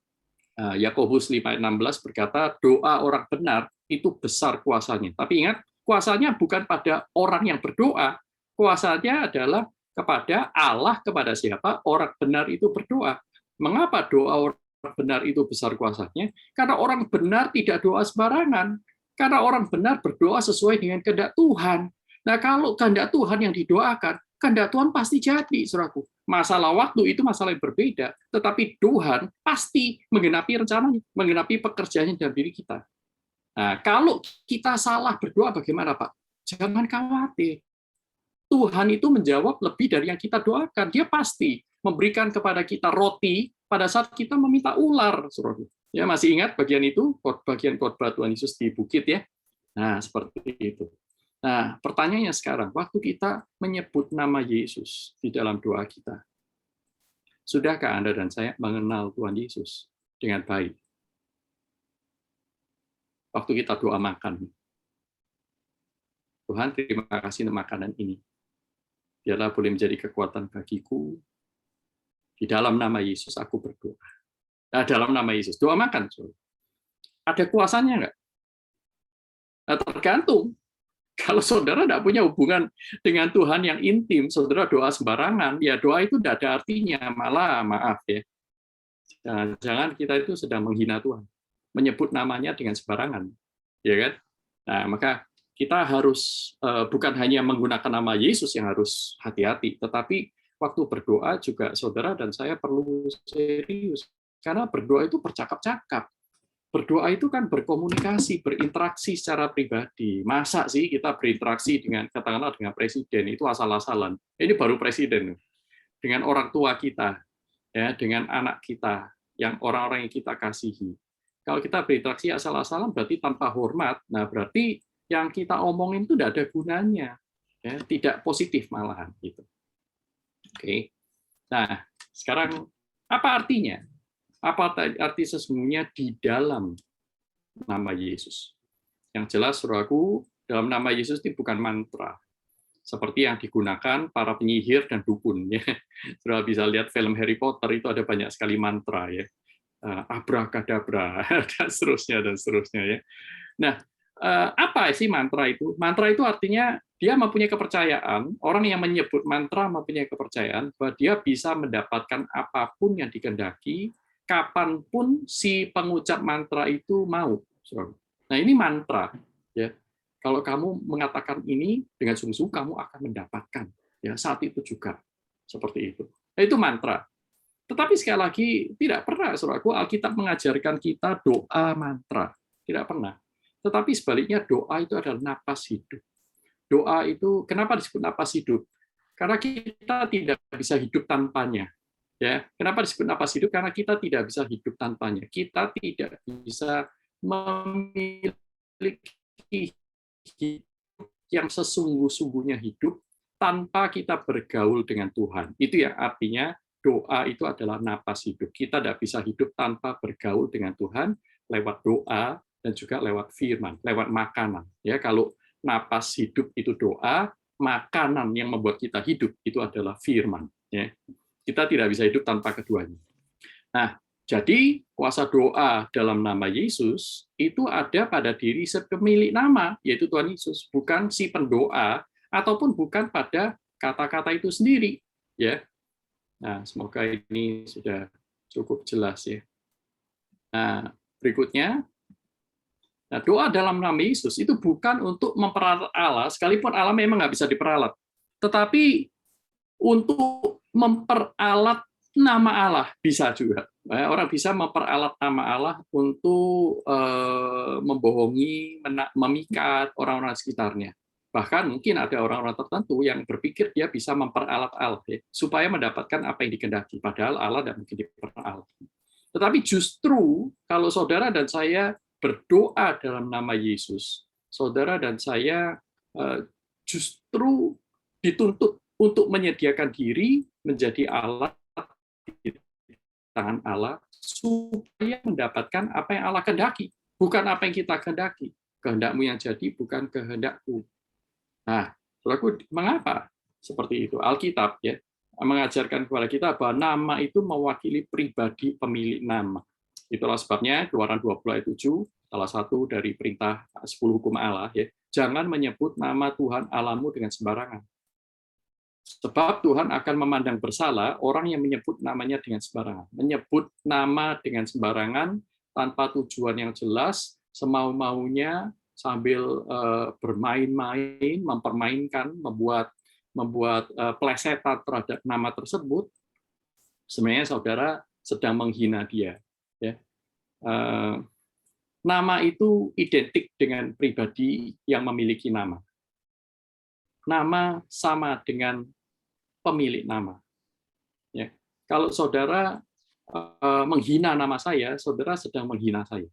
S1: Yakobus 5:16 berkata, doa orang benar itu besar kuasanya. Tapi ingat, kuasanya bukan pada orang yang berdoa, kuasanya adalah kepada Allah, kepada siapa orang benar itu berdoa. Mengapa doa orang benar itu besar kuasanya? Karena orang benar tidak doa sembarangan. Karena orang benar berdoa sesuai dengan kehendak Tuhan. Nah, kalau kehendak Tuhan yang didoakan, kehendak Tuhan pasti jadi, saudaraku. Masalah waktu itu masalah yang berbeda, tetapi Tuhan pasti menggenapi rencananya, menggenapi pekerjaannya dalam diri kita. Nah, kalau kita salah berdoa bagaimana, Pak? Jangan khawatir. Tuhan itu menjawab lebih dari yang kita doakan. Dia pasti memberikan kepada kita roti pada saat kita meminta ular. Ya, masih ingat bagian itu, bagian khotbah Tuhan Yesus di bukit ya? Nah, seperti itu. Nah, pertanyaannya sekarang, waktu kita menyebut nama Yesus di dalam doa kita, sudahkah Anda dan saya mengenal Tuhan Yesus dengan baik? Waktu kita doa makan, Tuhan terima kasih untuk makanan ini. Biarlah boleh menjadi kekuatan bagiku. Di dalam nama Yesus aku berdoa. Nah, dalam nama Yesus. Doa makan. Ada kuasanya nggak? Nah, tergantung. Kalau saudara tidak punya hubungan dengan Tuhan yang intim, saudara doa sembarangan, ya doa itu tidak ada artinya. Malah, maaf ya. Jangan kita itu sedang menghina Tuhan. Menyebut namanya dengan sembarangan. Ya kan? Nah, maka kita harus bukan hanya menggunakan nama Yesus yang harus hati-hati, tetapi waktu berdoa juga saudara dan saya perlu serius. Karena berdoa itu bercakap-cakap. Berdoa itu kan berkomunikasi, berinteraksi secara pribadi. Masa sih kita berinteraksi dengan, katakanlah dengan presiden, itu asal-asalan. Ini baru presiden. Dengan orang tua kita, ya, dengan anak kita, yang orang-orang yang kita kasihi. Kalau kita berinteraksi asal-asalan berarti tanpa hormat, nah berarti yang kita omongin itu tidak ada gunanya, ya, tidak positif malahan gitu. Oke. Nah, sekarang apa artinya? Apa arti sesungguhnya di dalam nama Yesus? Yang jelas, saudaraku, dalam nama Yesus itu bukan mantra seperti yang digunakan para penyihir dan dukun. Ya. Saudara bisa lihat film Harry Potter itu ada banyak sekali mantra ya. Abrakadabra dan seterusnya ya. Nah, apa sih mantra itu? Mantra itu artinya dia mempunyai kepercayaan, orang yang menyebut mantra mempunyai kepercayaan bahwa dia bisa mendapatkan apapun yang dikehendaki, kapanpun si pengucap mantra itu mau. Nah, ini mantra. Ya. Kalau kamu mengatakan ini dengan sungguh-sungguh, kamu akan mendapatkan. Ya, saat itu juga. Seperti itu. Nah, itu mantra. Tetapi sekali lagi, tidak pernah, saudaraku, Alkitab mengajarkan kita doa mantra. Tidak pernah. Tetapi sebaliknya doa itu adalah napas hidup. Doa itu, kenapa disebut napas hidup? Karena kita tidak bisa hidup tanpanya. Ya, kenapa disebut napas hidup? Karena kita tidak bisa hidup tanpanya. Kita tidak bisa memiliki hidup yang sesungguh-sungguhnya hidup tanpa kita bergaul dengan Tuhan. Itu yang artinya doa itu adalah napas hidup. Kita tidak bisa hidup tanpa bergaul dengan Tuhan lewat doa dan juga lewat firman, lewat makanan. Ya, kalau napas hidup itu doa, makanan yang membuat kita hidup itu adalah firman. Ya. Kita tidak bisa hidup tanpa keduanya. Nah, jadi kuasa doa dalam nama Yesus itu ada pada diri si pemilik nama, yaitu Tuhan Yesus, bukan si pendoa ataupun bukan pada kata-kata itu sendiri. Ya. Nah, semoga ini sudah cukup jelas ya. Nah, berikutnya, nah, doa dalam nama Yesus itu bukan untuk memperalat Allah, sekalipun Allah memang nggak bisa diperalat, tetapi untuk memperalat nama Allah bisa juga. Orang bisa memperalat nama Allah untuk membohongi, memikat orang-orang sekitarnya. Bahkan mungkin ada orang-orang tertentu yang berpikir dia bisa memperalat Allah ya, supaya mendapatkan apa yang dikehendaki. Padahal Allah tidak mungkin diperalat. Tetapi justru kalau saudara dan saya berdoa dalam nama Yesus, saudara dan saya justru dituntut untuk menyediakan diri menjadi alat di tangan Allah supaya mendapatkan apa yang Allah kehendaki, bukan apa yang kita kehendaki. Kehendakmu yang jadi bukan kehendakku. Nah, saudaraku, mengapa seperti itu? Alkitab ya mengajarkan kepada kita bahwa nama itu mewakili pribadi pemilik nama. Itulah sebabnya Keluaran 20 ayat 7, salah satu dari perintah 10 hukum Allah ya, jangan menyebut nama Tuhan Allahmu dengan sembarangan. Sebab Tuhan akan memandang bersalah orang yang menyebut namanya dengan sembarangan. Menyebut nama dengan sembarangan tanpa tujuan yang jelas, semau-maunya, sambil bermain-main, mempermainkan, membuat plesetan terhadap nama tersebut. Sebenarnya saudara sedang menghina dia. Ya. Nama itu identik dengan pribadi yang memiliki nama. Nama sama dengan pemilik nama. Ya. Kalau saudara menghina nama saya, saudara sedang menghina saya.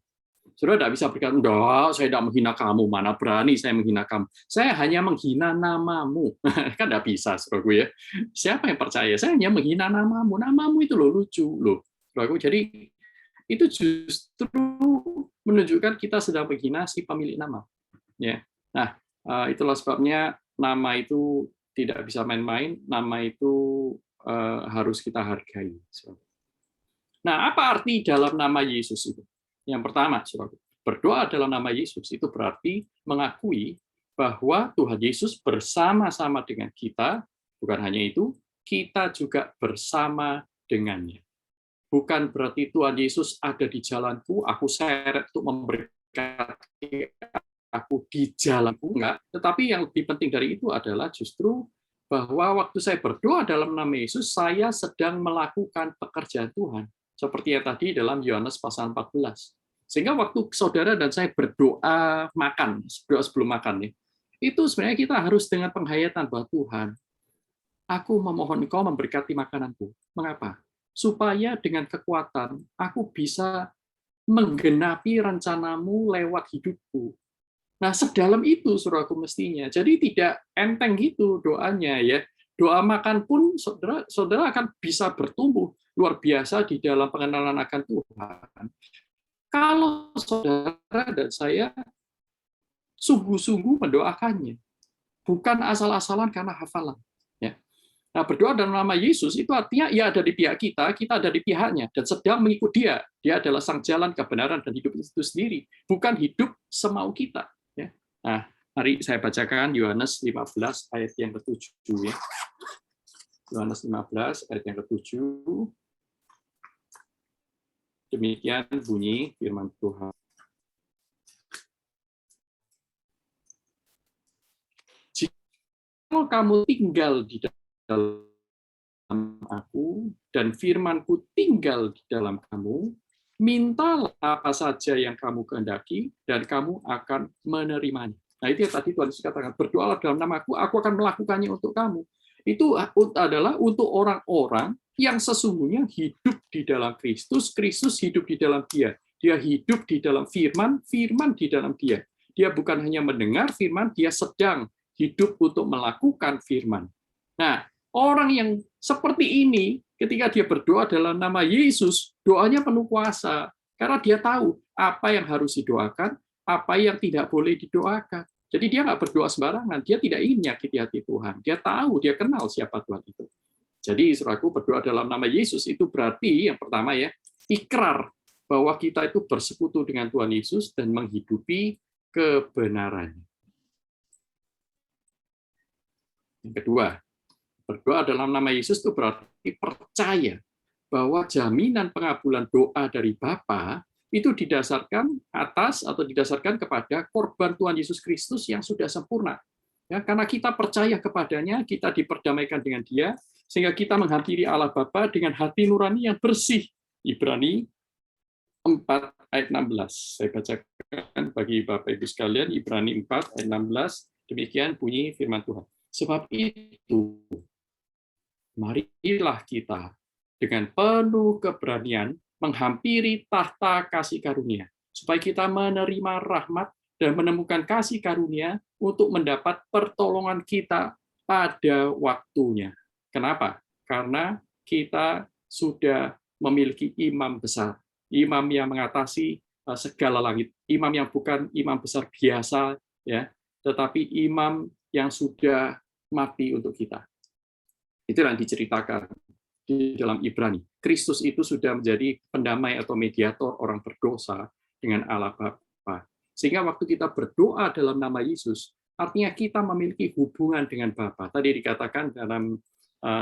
S1: Saudara tidak bisa berkata, enggak, saya tidak menghina kamu, mana berani saya menghina kamu. Saya hanya menghina namamu. Kan tidak bisa, saudaraku ya. Siapa yang percaya? Saya hanya menghina namamu. Namamu itu loh lucu loh, saudaraku. Jadi itu justru menunjukkan kita sedang menghina si pemilik nama. Ya. Nah, itulah sebabnya nama itu tidak bisa main-main, nama itu harus kita hargai. Nah, apa arti dalam nama Yesus itu? Yang pertama, saudara, berdoa dalam nama Yesus itu berarti mengakui bahwa Tuhan Yesus bersama-sama dengan kita, bukan hanya itu, kita juga bersama dengannya. Bukan berarti Tuhan Yesus ada di jalanku, aku seret untuk memberkati aku di jalanku, enggak. Tetapi yang lebih penting dari itu adalah justru bahwa waktu saya berdoa dalam nama Yesus, saya sedang melakukan pekerjaan Tuhan. Seperti yang tadi dalam Yohanes pasal 14. Sehingga waktu saudara dan saya berdoa makan, berdoa sebelum makan, itu sebenarnya kita harus dengan penghayatan bahwa Tuhan, aku memohon Engkau memberkati makananku. Mengapa? Supaya dengan kekuatan aku bisa menggenapi rencanamu lewat hidupku. Nah, sedalam itu saudaraku mestinya. Jadi tidak enteng gitu doanya ya. Doa makan pun saudara akan bisa bertumbuh luar biasa di dalam pengenalan akan Tuhan. Kalau saudara dan saya sungguh-sungguh mendoakannya, bukan asal-asalan karena hafalan. Ya. Nah, berdoa dalam nama Yesus itu artinya ia ada di pihak kita, kita ada di pihaknya, dan sedang mengikuti dia. Dia adalah sang jalan, kebenaran, dan hidup itu sendiri. Bukan hidup semau kita. Ya. Nah, mari saya bacakan Yohanes 15 ayat yang ke-7. Ya. Yohanes 15 ayat yang ke-7. Demikian bunyi firman Tuhan. Jika kamu tinggal di dalam aku dan firman-Ku tinggal di dalam kamu, mintalah apa saja yang kamu kehendaki dan kamu akan menerimanya. Nah, itu yang tadi Tuhan Yesus katakan, berdoalah dalam nama-Ku, aku akan melakukannya untuk kamu. Itu adalah untuk orang-orang yang sesungguhnya hidup di dalam Kristus, Kristus hidup di dalam dia. Dia hidup di dalam firman, firman di dalam dia. Dia bukan hanya mendengar firman, dia sedang hidup untuk melakukan firman. Nah, orang yang seperti ini, ketika dia berdoa dalam nama Yesus, doanya penuh kuasa. Karena dia tahu apa yang harus didoakan, apa yang tidak boleh didoakan. Jadi dia nggak berdoa sembarangan, dia tidak ingin menyakiti hati Tuhan. Dia tahu, dia kenal siapa Tuhan itu. Jadi, saudaraku, berdoa dalam nama Yesus itu berarti, yang pertama ya, ikrar bahwa kita itu bersekutu dengan Tuhan Yesus dan menghidupi kebenarannya. Yang kedua, berdoa dalam nama Yesus itu berarti percaya bahwa jaminan pengabulan doa dari Bapa itu didasarkan atas atau didasarkan kepada korban Tuhan Yesus Kristus yang sudah sempurna. Ya, karena kita percaya kepadanya, kita diperdamaikan dengan Dia, sehingga kita menghampiri Allah Bapa dengan hati nurani yang bersih. Ibrani 4 ayat 16. Saya bacakan bagi Bapak Ibu sekalian, Ibrani 4 ayat 16, demikian bunyi firman Tuhan. Sebab itu, marilah kita dengan penuh keberanian menghampiri tahta kasih karunia, supaya kita menerima rahmat dan menemukan kasih karunia untuk mendapat pertolongan kita pada waktunya. Kenapa? Karena kita sudah memiliki imam besar, imam yang mengatasi segala langit, imam yang bukan imam besar biasa, ya, tetapi imam yang sudah mati untuk kita. Itu yang diceritakan di dalam Ibrani. Kristus itu sudah menjadi pendamai atau mediator orang berdosa dengan Allah Bapa. Sehingga waktu kita berdoa dalam nama Yesus, Artinya kita memiliki hubungan dengan Bapa. Tadi dikatakan dalam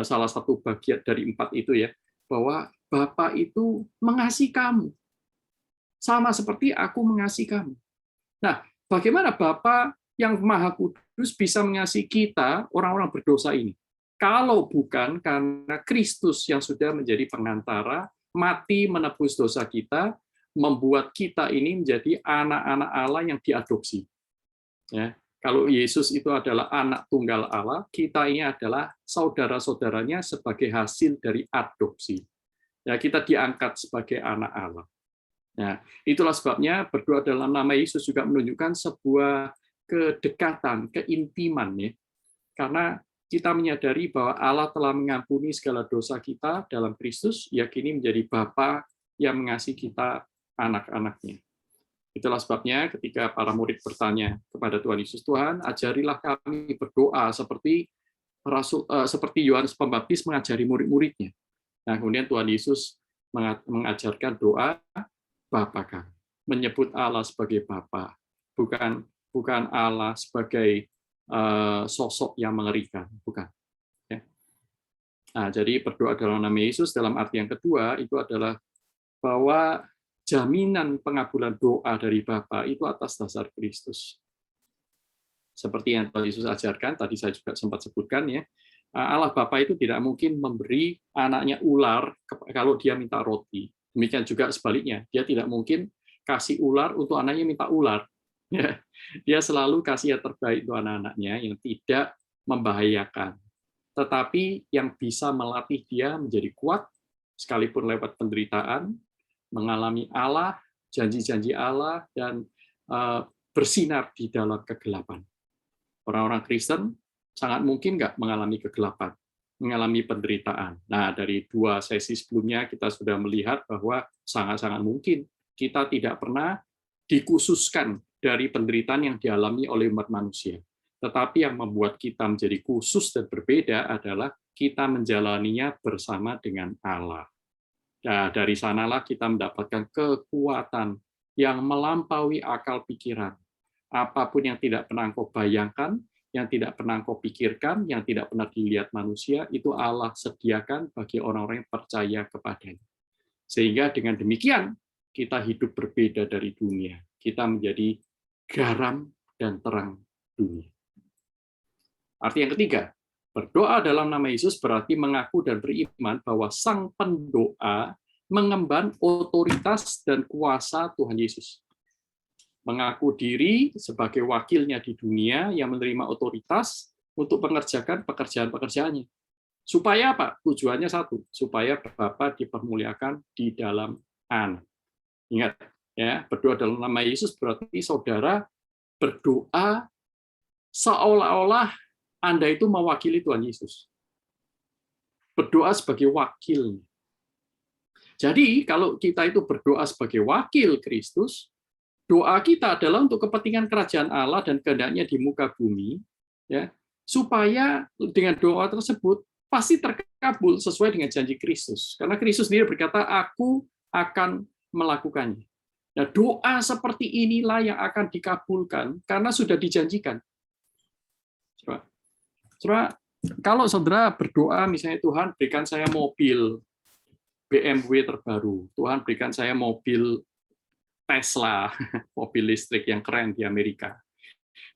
S1: salah satu bagian dari 4 itu ya, bahwa Bapa itu mengasihi kamu. Sama seperti aku mengasihi kamu. Nah, bagaimana Bapa yang Maha Kudus bisa mengasihi kita, orang-orang berdosa ini? Kalau bukan karena Kristus yang sudah menjadi pengantara, mati menebus dosa kita, membuat kita ini menjadi anak-anak Allah yang diadopsi. Ya, kalau Yesus itu adalah anak tunggal Allah, kita ini adalah saudara-saudaranya sebagai hasil dari adopsi. Ya, kita diangkat sebagai anak Allah. Nah, itulah sebabnya berdoa dalam nama Yesus juga menunjukkan sebuah kedekatan, keintiman ya. Karena kita menyadari bahwa Allah telah mengampuni segala dosa kita dalam Kristus, yakini menjadi Bapa yang mengasihi kita anak-anaknya. Itulah sebabnya ketika para murid bertanya kepada Tuhan Yesus, Tuhan, ajarilah kami berdoa seperti Yohanes Pembaptis mengajari murid-muridnya. Nah, kemudian Tuhan Yesus mengajarkan doa Bapa kami, menyebut Allah sebagai Bapa, bukan Allah sebagai sosok yang mengerikan, bukan. Ya. Nah, jadi berdoa dalam nama Yesus dalam arti yang kedua itu adalah bahwa jaminan pengabulan doa dari Bapa itu atas dasar Kristus. Seperti yang Tuhan Yesus ajarkan, tadi saya juga sempat sebutkan ya, Allah Bapa itu tidak mungkin memberi anaknya ular kalau dia minta roti. Demikian juga sebaliknya, dia tidak mungkin kasih ular untuk anaknya minta ular. Dia selalu kasih yang terbaik untuk anak-anaknya yang tidak membahayakan. Tetapi yang bisa melatih dia menjadi kuat, sekalipun lewat penderitaan, mengalami Allah, janji-janji Allah, dan bersinar di dalam kegelapan. Orang-orang Kristen sangat mungkin nggak mengalami kegelapan, mengalami penderitaan. Nah, dari 2 sesi sebelumnya kita sudah melihat bahwa sangat-sangat mungkin kita tidak pernah dikhususkan dari penderitaan yang dialami oleh umat manusia. Tetapi yang membuat kita menjadi khusus dan berbeda adalah kita menjalaninya bersama dengan Allah. Nah, dari sanalah kita mendapatkan kekuatan yang melampaui akal pikiran. Apapun yang tidak pernah engkau bayangkan, yang tidak pernah engkau pikirkan, yang tidak pernah dilihat manusia, itu Allah sediakan bagi orang-orang yang percaya kepadanya. Sehingga dengan demikian, kita hidup berbeda dari dunia. Kita menjadi garam dan terang dunia. Arti yang ketiga, berdoa dalam nama Yesus berarti mengaku dan beriman bahwa Sang Pendoa mengemban otoritas dan kuasa Tuhan Yesus. Mengaku diri sebagai wakilnya di dunia yang menerima otoritas untuk mengerjakan pekerjaan-pekerjaannya. Supaya apa? Tujuannya satu, supaya Bapa dipermuliakan di dalam Anak. Ingat, ya, berdoa dalam nama Yesus berarti saudara berdoa seolah-olah Anda itu mewakili Tuhan Yesus. Berdoa sebagai wakil. Jadi, kalau kita itu berdoa sebagai wakil Kristus, doa kita adalah untuk kepentingan kerajaan Allah dan kehendaknya di muka bumi, ya, supaya dengan doa tersebut pasti terkabul sesuai dengan janji Kristus. Karena Kristus sendiri berkata, aku akan melakukannya. Nah, doa seperti inilah yang akan dikabulkan karena sudah dijanjikan. Saudara, kalau saudara berdoa, misalnya Tuhan berikan saya mobil BMW terbaru, Tuhan berikan saya mobil Tesla, mobil listrik yang keren di Amerika.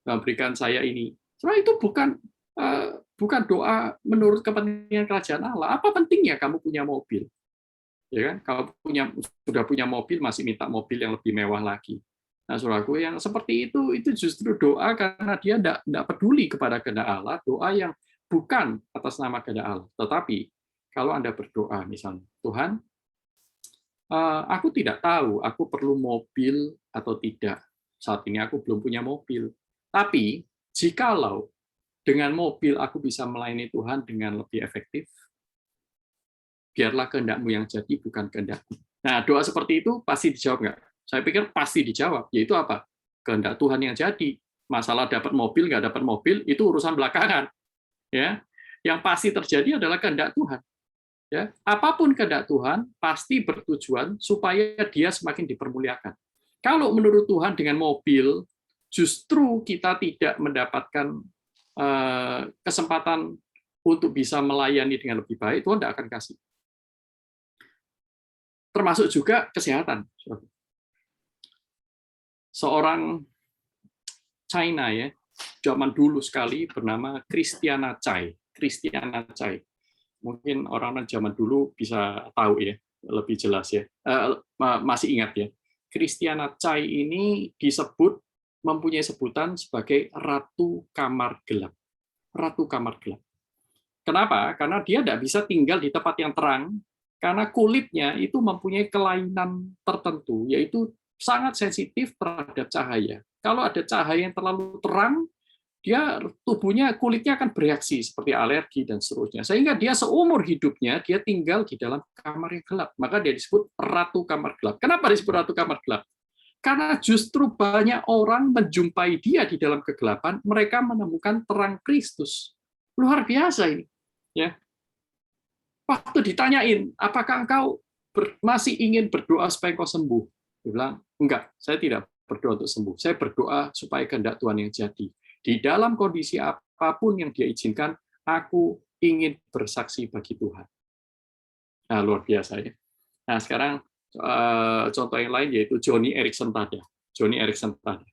S1: Tuhan berikan saya ini. Saudara, itu bukan doa menurut kepentingan kerajaan Allah. Apa pentingnya kamu punya mobil? Ya kan? Kalau sudah punya mobil masih minta mobil yang lebih mewah lagi. Nah, saudaraku, yang seperti itu justru doa karena dia tidak peduli kepada kehendak Allah, doa yang bukan atas nama kehendak Allah. Tetapi kalau Anda berdoa misalnya, Tuhan, aku tidak tahu aku perlu mobil atau tidak. Saat ini aku belum punya mobil. Tapi jikalau dengan mobil aku bisa melayani Tuhan dengan lebih efektif, biarlah kehendak-Mu yang jadi, bukan kehendak-Ku. Nah, doa seperti itu pasti dijawab nggak? Saya pikir pasti dijawab. Yaitu apa? Kehendak Tuhan yang jadi. Masalah dapat mobil, nggak dapat mobil, itu urusan belakangan. Ya, yang pasti terjadi adalah kehendak Tuhan. Ya, apapun kehendak Tuhan pasti bertujuan supaya Dia semakin dipermuliakan. Kalau menurut Tuhan dengan mobil justru kita tidak mendapatkan kesempatan untuk bisa melayani dengan lebih baik, Tuhan tidak akan kasih. Termasuk juga kesehatan. Seorang China ya, zaman dulu sekali bernama Christiana Cai. Christiana Cai. Mungkin orang-orang zaman dulu bisa tahu ya, lebih jelas ya. Masih ingat ya. Christiana Cai ini disebut mempunyai sebutan sebagai Ratu Kamar Gelap. Ratu Kamar Gelap. Kenapa? Karena dia tidak bisa tinggal di tempat yang terang, karena kulitnya itu mempunyai kelainan tertentu, yaitu sangat sensitif terhadap cahaya. Kalau ada cahaya yang terlalu terang, dia tubuhnya, kulitnya akan bereaksi seperti alergi dan seterusnya. Sehingga dia seumur hidupnya dia tinggal di dalam kamar yang gelap. Maka dia disebut Ratu Kamar Gelap. Kenapa disebut Ratu Kamar Gelap? Karena justru banyak orang menjumpai dia di dalam kegelapan, mereka menemukan terang Kristus. Luar biasa ini. Ya. Waktu ditanyain, apakah engkau masih ingin berdoa supaya engkau sembuh? Dia bilang, enggak, saya tidak berdoa untuk sembuh. Saya berdoa supaya kehendak Tuhan yang jadi. Di dalam kondisi apapun yang dia izinkan, aku ingin bersaksi bagi Tuhan. Nah, luar biasa ya. Nah, sekarang contoh yang lain yaitu Joni Eareckson Tada. Joni Eareckson Tada.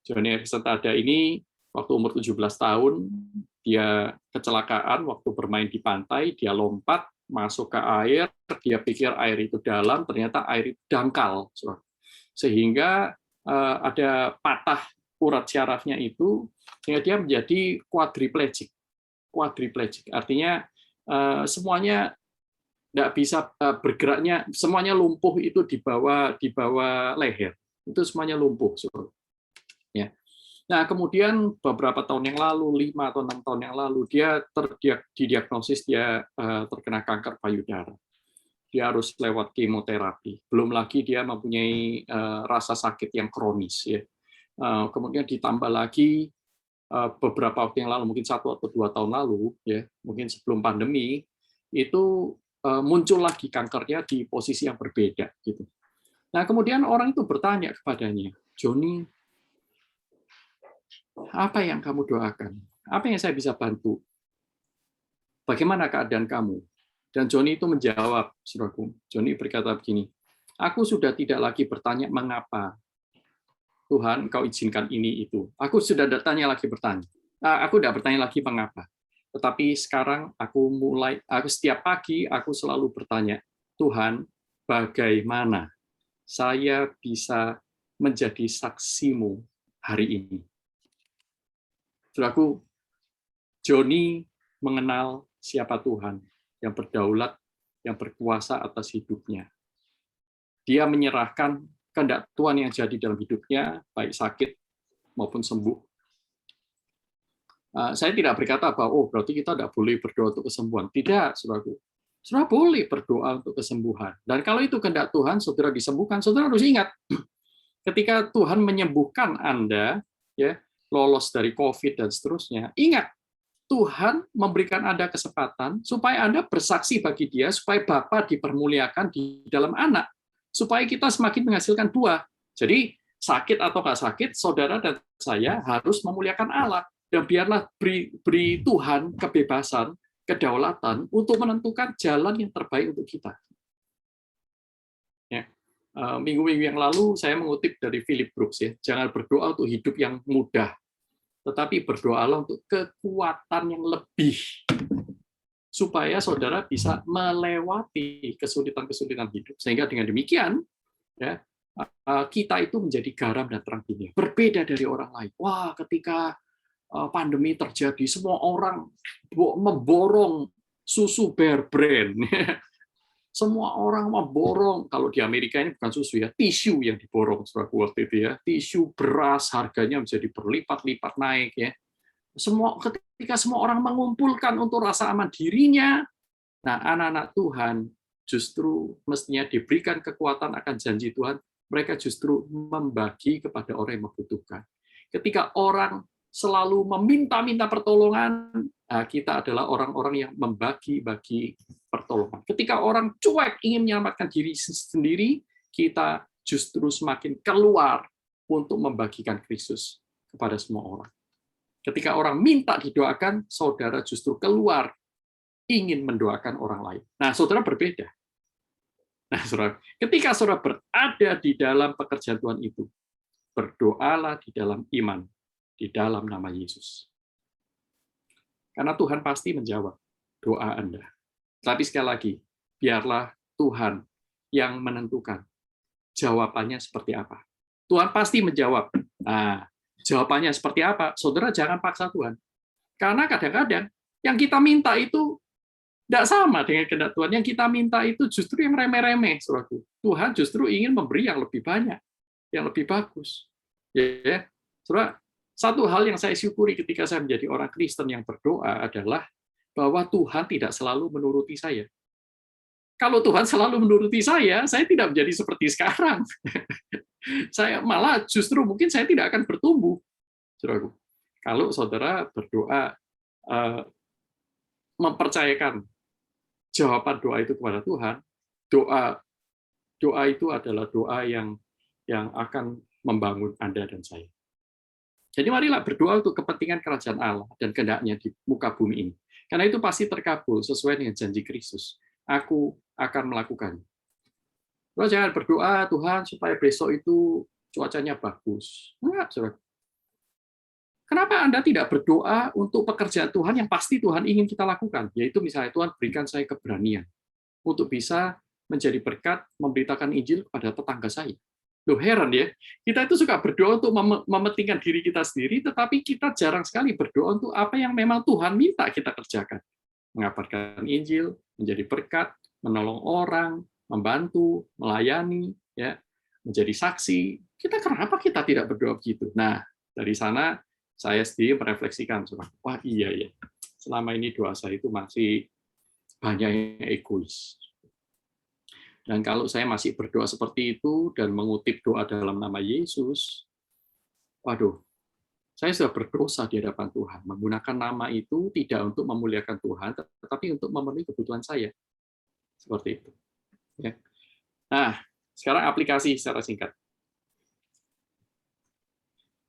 S1: Joni Eareckson Tada ini waktu umur 17 tahun, dia kecelakaan waktu bermain di pantai, dia lompat, masuk ke air, dia pikir air itu dalam, ternyata air itu dangkal. Sehingga ada patah urat syarafnya itu, sehingga dia menjadi quadriplegic. Quadriplegic, artinya semuanya tidak bisa bergeraknya, semuanya lumpuh itu di bawah leher. Itu semuanya lumpuh. Ya. Nah, kemudian beberapa tahun yang lalu, 5 atau 6 tahun yang lalu, dia didiagnosis dia terkena kanker payudara. Dia harus lewat kemoterapi. Belum lagi dia mempunyai rasa sakit yang kronis. Ya. Kemudian ditambah lagi beberapa waktu yang lalu, mungkin 1 atau 2 tahun lalu, ya, mungkin sebelum pandemi, itu muncul lagi kankernya di posisi yang berbeda. Gitu. Nah, kemudian orang itu bertanya kepadanya, Joni, apa yang kamu doakan? Apa yang saya bisa bantu? Bagaimana keadaan kamu? Dan Joni itu menjawab, saudaraku. Joni berkata begini, aku sudah tidak lagi bertanya mengapa Tuhan Engkau izinkan ini itu. Aku sudah bertanya lagi bertanya. Aku tidak bertanya lagi mengapa. Tetapi sekarang aku setiap pagi aku selalu bertanya, Tuhan, bagaimana saya bisa menjadi saksimu hari ini? Saudaraku, Joni mengenal siapa Tuhan yang berdaulat, yang berkuasa atas hidupnya. Dia menyerahkan kehendak Tuhan yang jadi dalam hidupnya, baik sakit maupun sembuh. Saya tidak berkata bahwa berarti kita tidak boleh berdoa untuk kesembuhan. Tidak, saudaraku. Saudara boleh berdoa untuk kesembuhan. Dan kalau itu kehendak Tuhan, saudara disembuhkan, saudara harus ingat, ketika Tuhan menyembuhkan Anda, ya, lolos dari COVID dan seterusnya, ingat, Tuhan memberikan Anda kesempatan supaya Anda bersaksi bagi Dia, supaya Bapa dipermuliakan di dalam anak, supaya kita semakin menghasilkan buah. Jadi, sakit atau nggak sakit, saudara dan saya harus memuliakan Allah. Dan biarlah beri Tuhan kebebasan, kedaulatan untuk menentukan jalan yang terbaik untuk kita. Ya. Minggu-minggu yang lalu saya mengutip dari Philip Brooks, ya, jangan berdoa untuk hidup yang mudah, tetapi berdoalah untuk kekuatan yang lebih, supaya saudara bisa melewati kesulitan-kesulitan hidup. Sehingga dengan demikian, ya, kita itu menjadi garam dan terang dunia. Berbeda dari orang lain. Wah, ketika pandemi terjadi, semua orang memborong susu Bear Brand. Semua orang memborong, kalau di Amerika ini bukan susu ya, tisu yang diborong setelah waktu itu ya, tisu, beras, harganya menjadi berlipat-lipat naik ya. Ketika semua orang mengumpulkan untuk rasa aman dirinya, nah anak-anak Tuhan justru mestinya diberikan kekuatan akan janji Tuhan, mereka justru membagi kepada orang yang membutuhkan. Ketika orang selalu meminta-minta pertolongan, kita adalah orang-orang yang membagi-bagi pertolongan. Ketika orang cuek ingin menyelamatkan diri sendiri, kita justru semakin keluar untuk membagikan Kristus. kepada semua orang. Ketika orang minta didoakan, saudara justru keluar ingin mendoakan orang lain. Nah, saudara berbeda. Nah, saudara, ketika saudara berada di dalam pekerjaan Tuhan itu, berdoalah di dalam iman, di dalam nama Yesus. Karena Tuhan pasti menjawab doa Anda. Tapi sekali lagi, biarlah Tuhan yang menentukan jawabannya seperti apa. Tuhan pasti menjawab. Nah, jawabannya seperti apa? Saudara jangan paksa Tuhan. Karena kadang-kadang yang kita minta itu tidak sama dengan kehendak Tuhan. Yang kita minta itu justru yang remeh-remeh, saudaraku. Tuhan justru ingin memberi yang lebih banyak, yang lebih bagus. Ya, saudara, satu hal yang saya syukuri ketika saya menjadi orang Kristen yang berdoa adalah bahwa Tuhan tidak selalu menuruti saya. Kalau Tuhan selalu menuruti saya tidak menjadi seperti sekarang. Saya malah justru mungkin saya tidak akan bertumbuh, saudaraku. Kalau saudara berdoa mempercayakan jawaban doa itu kepada Tuhan, doa itu adalah doa yang akan membangun Anda dan saya. Jadi marilah berdoa untuk kepentingan kerajaan Allah dan kehendak-Nya di muka bumi ini. Karena itu pasti terkabul sesuai dengan janji Kristus. Aku akan melakukannya. Saudara jangan berdoa, Tuhan, supaya besok itu cuacanya bagus. Enggak, saudara. Kenapa Anda tidak berdoa untuk pekerjaan Tuhan yang pasti Tuhan ingin kita lakukan? Yaitu misalnya, Tuhan berikan saya keberanian untuk bisa menjadi berkat memberitakan Injil kepada tetangga saya. Loh, heran ya, kita itu suka berdoa untuk mementingkan diri kita sendiri, tetapi kita jarang sekali berdoa untuk apa yang memang Tuhan minta kita kerjakan. Mengabarkan Injil, menjadi berkat, menolong orang, membantu, melayani, ya, menjadi saksi. Kenapa kita tidak berdoa begitu? Nah, dari sana saya sendiri merefleksikan, wah iya ya, selama ini doa saya itu masih banyak yang egois. Dan kalau saya masih berdoa seperti itu dan mengutip doa dalam nama Yesus, waduh, saya sudah berdosa di hadapan Tuhan. Menggunakan nama itu tidak untuk memuliakan Tuhan, tetapi untuk memenuhi kebutuhan saya. Seperti itu. Ya. Nah, sekarang aplikasi secara singkat.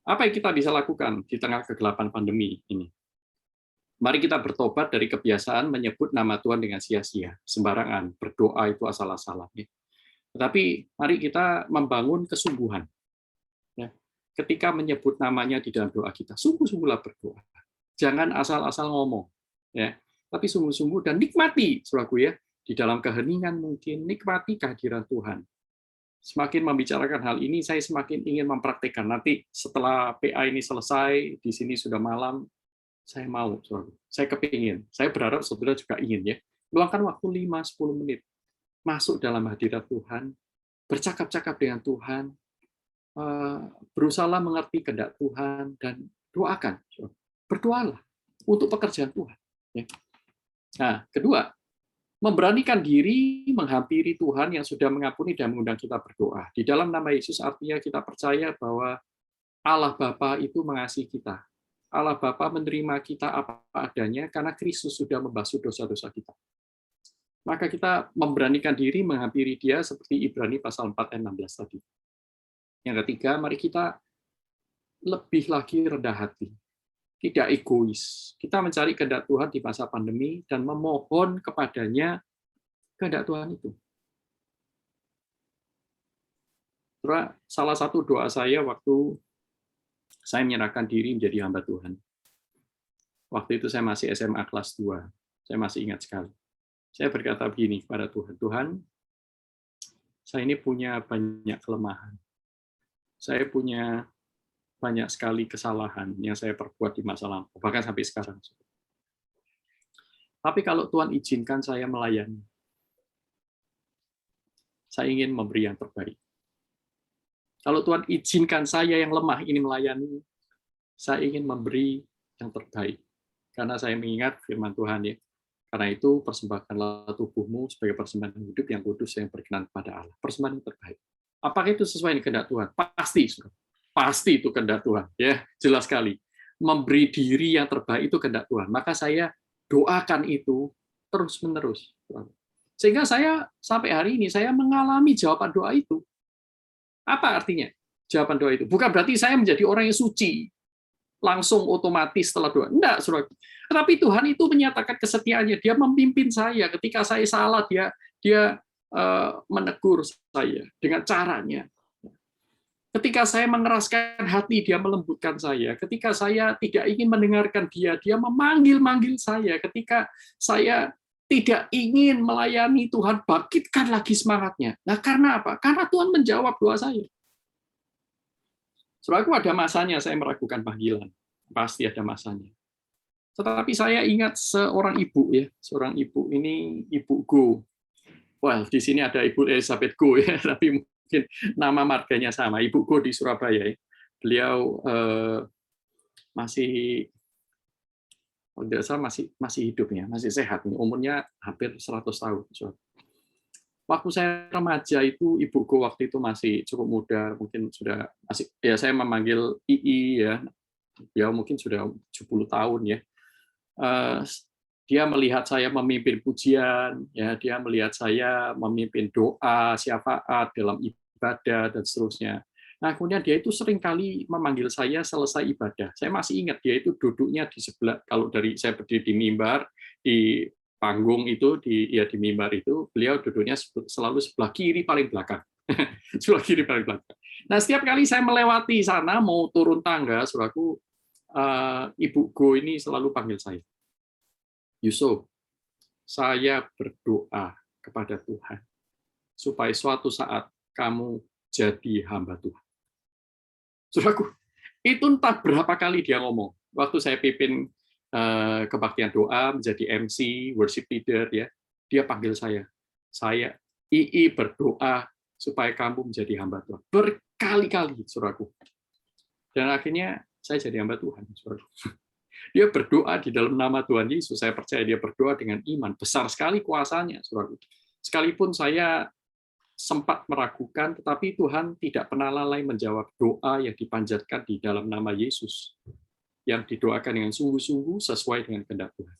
S1: Apa yang kita bisa lakukan di tengah kegelapan pandemi ini? Mari kita bertobat dari kebiasaan menyebut nama Tuhan dengan sia-sia, sembarangan, berdoa itu asal-asalan. Tetapi mari kita membangun kesungguhan. Ketika menyebut namanya di dalam doa kita, sungguh-sungguhlah berdoa. Jangan asal-asal ngomong. Tapi sungguh-sungguh dan nikmati, saudaraku ya, di dalam keheningan mungkin, nikmati kehadiran Tuhan. Semakin membicarakan hal ini, saya semakin ingin mempraktikkan. Nanti setelah PA ini selesai, di sini sudah malam, saya mau, saya kepingin, saya berharap saudara juga ingin ya, luangkan waktu 5-10 menit, masuk dalam hadirat Tuhan, bercakap-cakap dengan Tuhan, berusaha mengerti kehendak Tuhan, dan doakan, berdoalah untuk pekerjaan Tuhan. Nah, kedua, memberanikan diri menghampiri Tuhan yang sudah mengampuni dan mengundang kita berdoa. Di dalam nama Yesus artinya kita percaya bahwa Allah Bapa itu mengasihi kita. Allah Bapa menerima kita apa adanya karena Kristus sudah membasuh dosa-dosa kita. Maka kita memberanikan diri menghampiri Dia seperti Ibrani pasal 4 ayat 16 tadi. Yang ketiga, mari kita lebih lagi rendah hati. Tidak egois. Kita mencari kehendak Tuhan di masa pandemi dan memohon kepadanya kehendak Tuhan itu. Salah satu doa saya waktu saya menyerahkan diri menjadi hamba Tuhan. Waktu itu saya masih SMA kelas 2. Saya masih ingat sekali. Saya berkata begini kepada Tuhan, Tuhan, saya ini punya banyak kelemahan. Saya punya banyak sekali kesalahan yang saya perbuat di masa lalu, bahkan sampai sekarang. Tapi kalau Tuhan izinkan saya melayani, saya ingin memberi yang terbaik. Kalau Tuhan izinkan saya yang lemah ini melayani, saya ingin memberi yang terbaik. Karena saya mengingat firman Tuhan ya. Karena itu persembahkanlah tubuhmu sebagai persembahan hidup yang kudus yang berkenan kepada Allah. Persembahan yang terbaik. Apakah itu sesuai dengan kehendak Tuhan? Pasti, pasti itu kehendak Tuhan. Ya, jelas sekali. Memberi diri yang terbaik itu kehendak Tuhan. Maka saya doakan itu terus-menerus. Sehingga saya sampai hari ini saya mengalami jawaban doa itu. Apa artinya jawaban doa itu? Bukan berarti saya menjadi orang yang suci. langsung otomatis setelah doa. Enggak, saudara. Tetapi Tuhan itu menyatakan kesetiaannya. Dia memimpin saya ketika saya salah, dia menegur saya dengan caranya. Ketika saya mengeraskan hati, dia melembutkan saya. Ketika saya tidak ingin mendengarkan dia memanggil-manggil saya. Ketika saya tidak ingin melayani Tuhan, bangkitkan lagi semangatnya. Nah, karena apa? Karena Tuhan menjawab doa saya. Saudaraku, ada masanya saya meragukan panggilan. Pasti ada masanya. Tetapi saya ingat seorang ibu, ya, seorang ibu ini, Ibu Go. Well, di sini ada Ibu Elizabeth Go, ya, tapi mungkin nama marganya sama. Ibu Go di Surabaya. Ya. Beliau masih masih hidup, ya, masih sehat. Umurnya hampir 100 tahun. Waktu saya remaja itu, Ibu Go waktu itu masih cukup muda, mungkin sudah masih, ya saya memanggil II, ya. Dia mungkin sudah 70 tahun, ya. Dia melihat saya memimpin pujian, ya, dia melihat saya memimpin doa, syafaat dalam ibadah dan seterusnya. Nah, kemudian dia itu seringkali memanggil saya selesai ibadah. Saya masih ingat dia itu duduknya di sebelah, kalau dari saya berdiri di mimbar, di panggung itu, di mimbar itu, beliau duduknya selalu sebelah kiri paling belakang. Sebelah kiri paling belakang. Nah, setiap kali saya melewati sana mau turun tangga, saudaraku, Ibu Go ini selalu panggil saya. Yusuf, saya berdoa kepada Tuhan supaya suatu saat kamu jadi hamba Tuhan. Saudaraku, itu entah berapa kali dia ngomong. Waktu saya pimpin kebaktian doa, menjadi MC, worship leader, ya, dia panggil saya. II berdoa supaya kamu menjadi hamba Tuhan. Berkali-kali, saudaraku. Dan akhirnya saya jadi hamba Tuhan, saudaraku. Dia berdoa di dalam nama Tuhan Yesus. Saya percaya dia berdoa dengan iman. Besar sekali kuasanya, saudara. Sekalipun saya sempat meragukan, tetapi Tuhan tidak pernah lalai menjawab doa yang dipanjatkan di dalam nama Yesus, yang didoakan dengan sungguh-sungguh sesuai dengan kehendak Tuhan.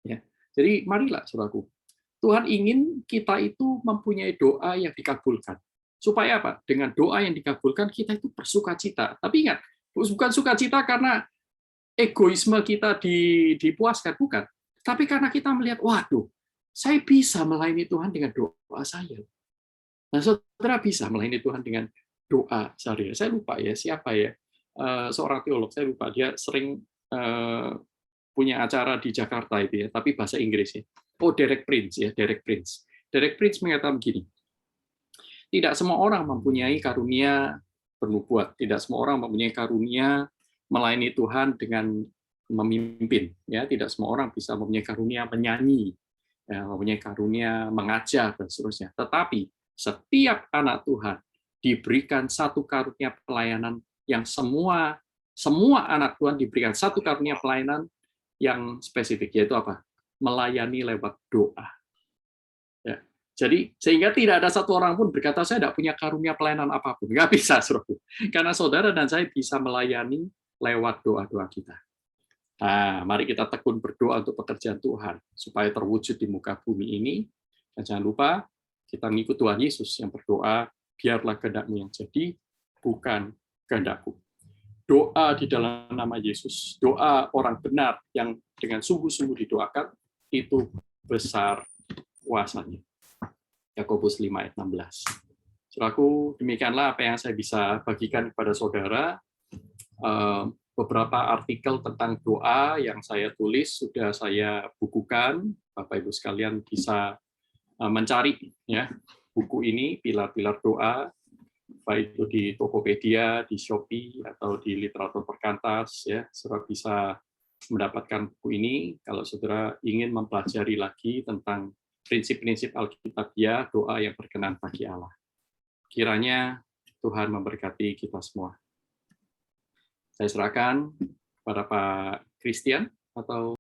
S1: Ya. Jadi marilah, saudaraku. Tuhan ingin kita itu mempunyai doa yang dikabulkan. Supaya apa? Dengan doa yang dikabulkan, kita itu bersukacita. Tapi ingat, bukan sukacita karena egoisme kita dipuaskan, bukan. Tapi karena kita melihat, waduh, saya bisa melayani Tuhan dengan doa saya. Nah, saudara bisa melayani Tuhan dengan doa sehari. Saya lupa ya, siapa ya, seorang teolog, saya lupa, dia sering punya acara di Jakarta itu ya, tapi bahasa Inggris ya. Oh, Derek Prince ya, Derek Prince. Derek Prince mengatakan begini, tidak semua orang mempunyai karunia bernubuat, tidak semua orang mempunyai karunia melayani Tuhan dengan memimpin, ya, tidak semua orang bisa mempunyai karunia menyanyi, ya, mempunyai karunia mengajar dan seterusnya. Tetapi setiap anak Tuhan diberikan satu karunia pelayanan yang semua anak Tuhan diberikan satu karunia pelayanan yang spesifik, yaitu apa? Melayani lewat doa. Ya. Jadi sehingga tidak ada satu orang pun berkata saya tidak punya karunia pelayanan apapun, nggak bisa, saudara. Karena saudara dan saya bisa melayani lewat doa-doa kita. Nah, mari kita tekun berdoa untuk pekerjaan Tuhan, supaya terwujud di muka bumi ini. Dan jangan lupa, kita mengikut Tuhan Yesus yang berdoa, biarlah kehendak-Mu yang jadi, bukan kehendak-Ku. Doa di dalam nama Yesus, doa orang benar yang dengan sungguh-sungguh didoakan, itu besar kuasanya. Yakobus 5 ayat 16. Saudaraku, demikianlah apa yang saya bisa bagikan kepada saudara. Beberapa artikel tentang doa yang saya tulis sudah saya bukukan. Bapak Ibu sekalian bisa mencari ya buku ini, pilar-pilar doa, baik itu di Tokopedia, di Shopee, atau di literatur perkantas. Ya, saudara bisa mendapatkan buku ini kalau saudara ingin mempelajari lagi tentang prinsip-prinsip Alkitabiah, doa yang berkenan bagi Allah. Kiranya Tuhan memberkati kita semua. Saya serahkan kepada Pak Christian atau